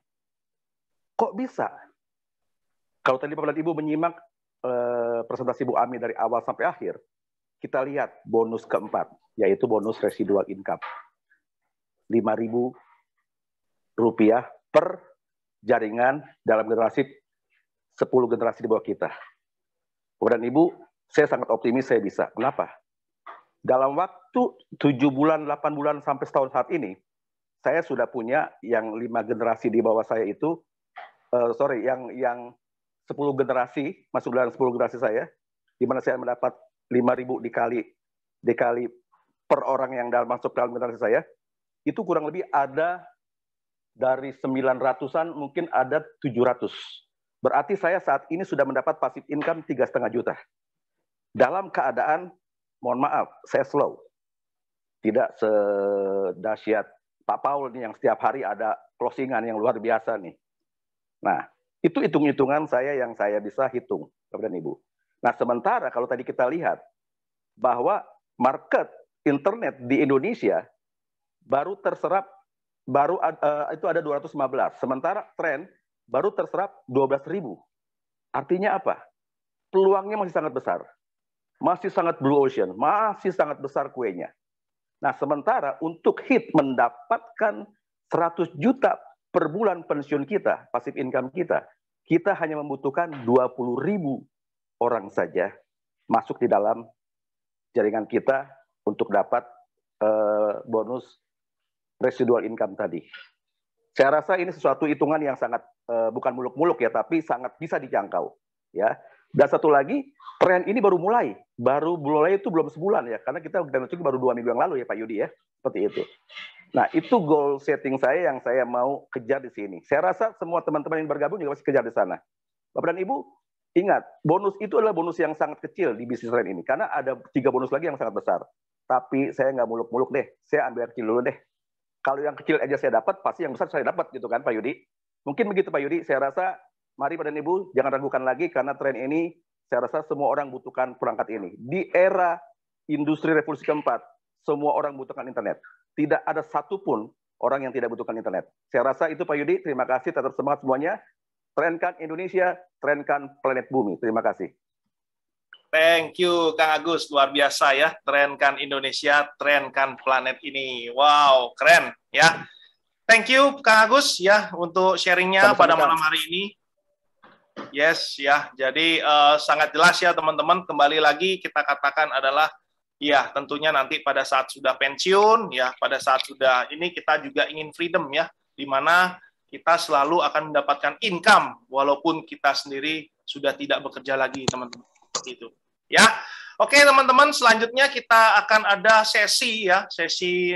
Kok bisa? Kalau tadi Bapak dan Ibu menyimak presentasi Bu Ami dari awal sampai akhir, kita lihat bonus keempat, yaitu bonus residual income. Rp5.000 per jaringan dalam generasi 10 generasi di bawah kita. Bapak dan Ibu, saya sangat optimis saya bisa. Kenapa? Dalam waktu 7 bulan, 8 bulan, sampai setahun saat ini, saya sudah punya yang 5 generasi di bawah saya itu, yang 10 generasi, masuk dalam 10 generasi saya, di mana saya mendapat 5.000 dikali per orang yang masuk dalam generasi saya, itu kurang lebih ada dari 900-an, mungkin ada 700. Berarti saya saat ini sudah mendapat passive income 3,5 juta. Dalam keadaan, mohon maaf, saya slow. Tidak sedahsyat Pak Paul nih yang setiap hari ada closingan yang luar biasa nih. Nah, itu hitung-hitungan saya yang saya bisa hitung, Bapak dan Ibu. Nah, sementara kalau tadi kita lihat bahwa market internet di Indonesia baru terserap, itu ada 215. Sementara tren baru terserap 12.000. Artinya apa? Peluangnya masih sangat besar. Masih sangat blue ocean, masih sangat besar kuenya. Nah, sementara untuk hit mendapatkan 100 juta per bulan pensiun kita, passive income kita hanya membutuhkan 20.000 orang saja masuk di dalam jaringan kita untuk dapat bonus residual income tadi. Saya rasa ini sesuatu hitungan yang sangat bukan muluk-muluk ya, tapi sangat bisa dijangkau. Ya. Dan satu lagi, tren ini baru mulai itu belum sebulan ya, karena kita baru 2 minggu yang lalu ya Pak Yudi ya, seperti itu. Nah, itu goal setting saya yang saya mau kejar di sini. Saya rasa semua teman-teman yang bergabung juga pasti kejar di sana. Bapak dan Ibu, ingat, bonus itu adalah bonus yang sangat kecil di bisnis tren ini. Karena ada 3 bonus lagi yang sangat besar. Tapi saya nggak muluk-muluk deh. Saya ambil yang kecil dulu deh. Kalau yang kecil aja saya dapat, pasti yang besar saya dapat gitu kan Pak Yudi. Mungkin begitu Pak Yudi, saya rasa mari Bapak dan Ibu, jangan ragukan lagi karena tren ini, saya rasa semua orang butuhkan perangkat ini. Di era industri revolusi keempat, semua orang butuhkan internet. Tidak ada satupun orang yang tidak butuhkan internet. Saya rasa itu Pak Yudi, terima kasih, tetap semangat semuanya. Trenkan Indonesia, trenkan planet bumi. Terima kasih. Thank you Kang Agus, luar biasa ya. Trenkan Indonesia, trenkan planet ini. Wow, keren ya. Thank you Kang Agus ya untuk sharingnya pada malam hari ini. Yes ya, jadi sangat jelas ya teman-teman. Kembali lagi kita katakan adalah ya, tentunya nanti pada saat sudah pensiun, ya, pada saat sudah ini kita juga ingin freedom ya, di mana kita selalu akan mendapatkan income walaupun kita sendiri sudah tidak bekerja lagi, teman-teman. Seperti itu. Ya. Oke teman-teman, selanjutnya kita akan ada sesi ya, sesi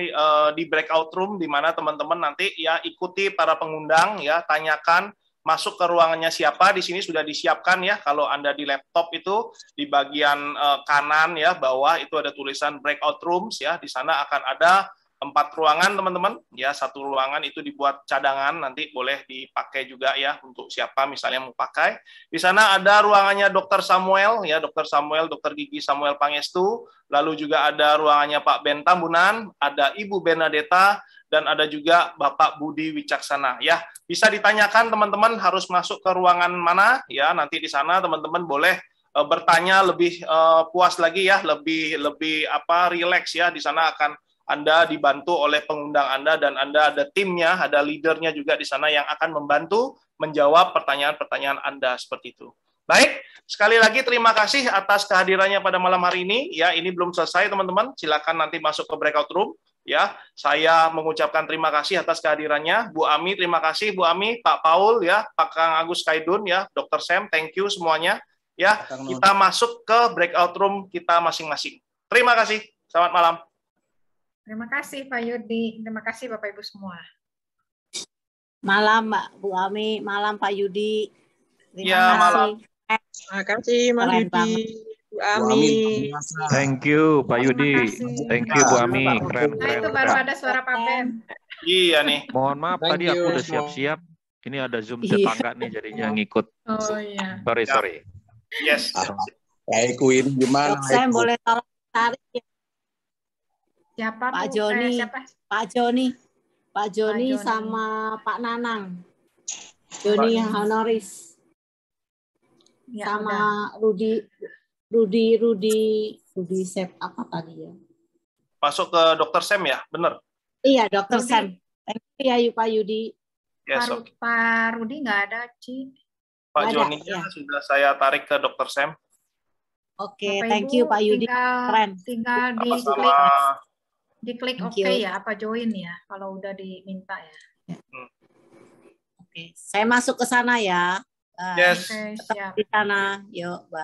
di breakout room di mana teman-teman nanti ya ikuti para pengundang ya, tanyakan masuk ke ruangannya siapa. Di sini sudah disiapkan ya, kalau Anda di laptop itu di bagian kanan ya bawah itu ada tulisan breakout rooms ya. Di sana akan ada 4 ruangan teman-teman ya, 1 ruangan itu dibuat cadangan, nanti boleh dipakai juga ya untuk siapa misalnya mau pakai. Di sana ada ruangannya Dr. Samuel ya, Dr. Samuel, Dr. Gigi Samuel Pangestu, lalu juga ada ruangannya Pak Ben Tambunan, ada Ibu Benadeta, dan ada juga Bapak Budi Wicaksana ya. Bisa ditanyakan teman-teman harus masuk ke ruangan mana ya, nanti di sana teman-teman boleh bertanya lebih puas lagi ya, lebih rileks ya. Di sana akan Anda dibantu oleh pengundang Anda dan Anda ada timnya, ada leadernya juga di sana yang akan membantu menjawab pertanyaan-pertanyaan Anda seperti itu. Baik, sekali lagi terima kasih atas kehadirannya pada malam hari ini. Ya, ini belum selesai teman-teman. Silakan nanti masuk ke breakout room. Ya, saya mengucapkan terima kasih atas kehadirannya. Bu Ami, terima kasih Bu Ami, Pak Paul ya, Pak Kang Agus Kaidun ya, Dr. Sam, thank you semuanya. Ya, kita masuk ke breakout room kita masing-masing. Terima kasih. Selamat malam. Terima kasih Pak Yudi, terima kasih Bapak Ibu semua. Malam Mbak Bu Ami, malam Pak Yudi. Terima kasih. Malam. Terima kasih Mas Yudi, Bu Ami. Thank you Pak Yudi, thank you Bu Ami, keren. Nah itu baru ada suara Pak Ben. Iya nih. Mohon maaf tadi aku udah siap-siap. Ini ada Zoom tetangga nih jadinya ngikut. Oh iya. Sorry. Yes. Aku ini gimana? Saya boleh tolong tarik ya. Siapa Pak Bu? Joni, Siapa? Pak Joni sama Pak Nanang, Joni honoris, Ya, sama udah. Rudi Sep apa tadi ya? Masuk ke Dr. Sam ya, benar? Iya, Dr. Sam. Thank you ya Pak Yudi. Yes, Pak Rudi nggak ada, Ci. Pak Joni ya. Sudah saya tarik ke Dr. Sam. Oke, thank you Pak Yudi. Keren. Tinggal diklik oke ya, apa join ya, kalau udah diminta ya. Oke, saya masuk ke sana ya. Yes. Oke, siap. Di sana, yuk, bye.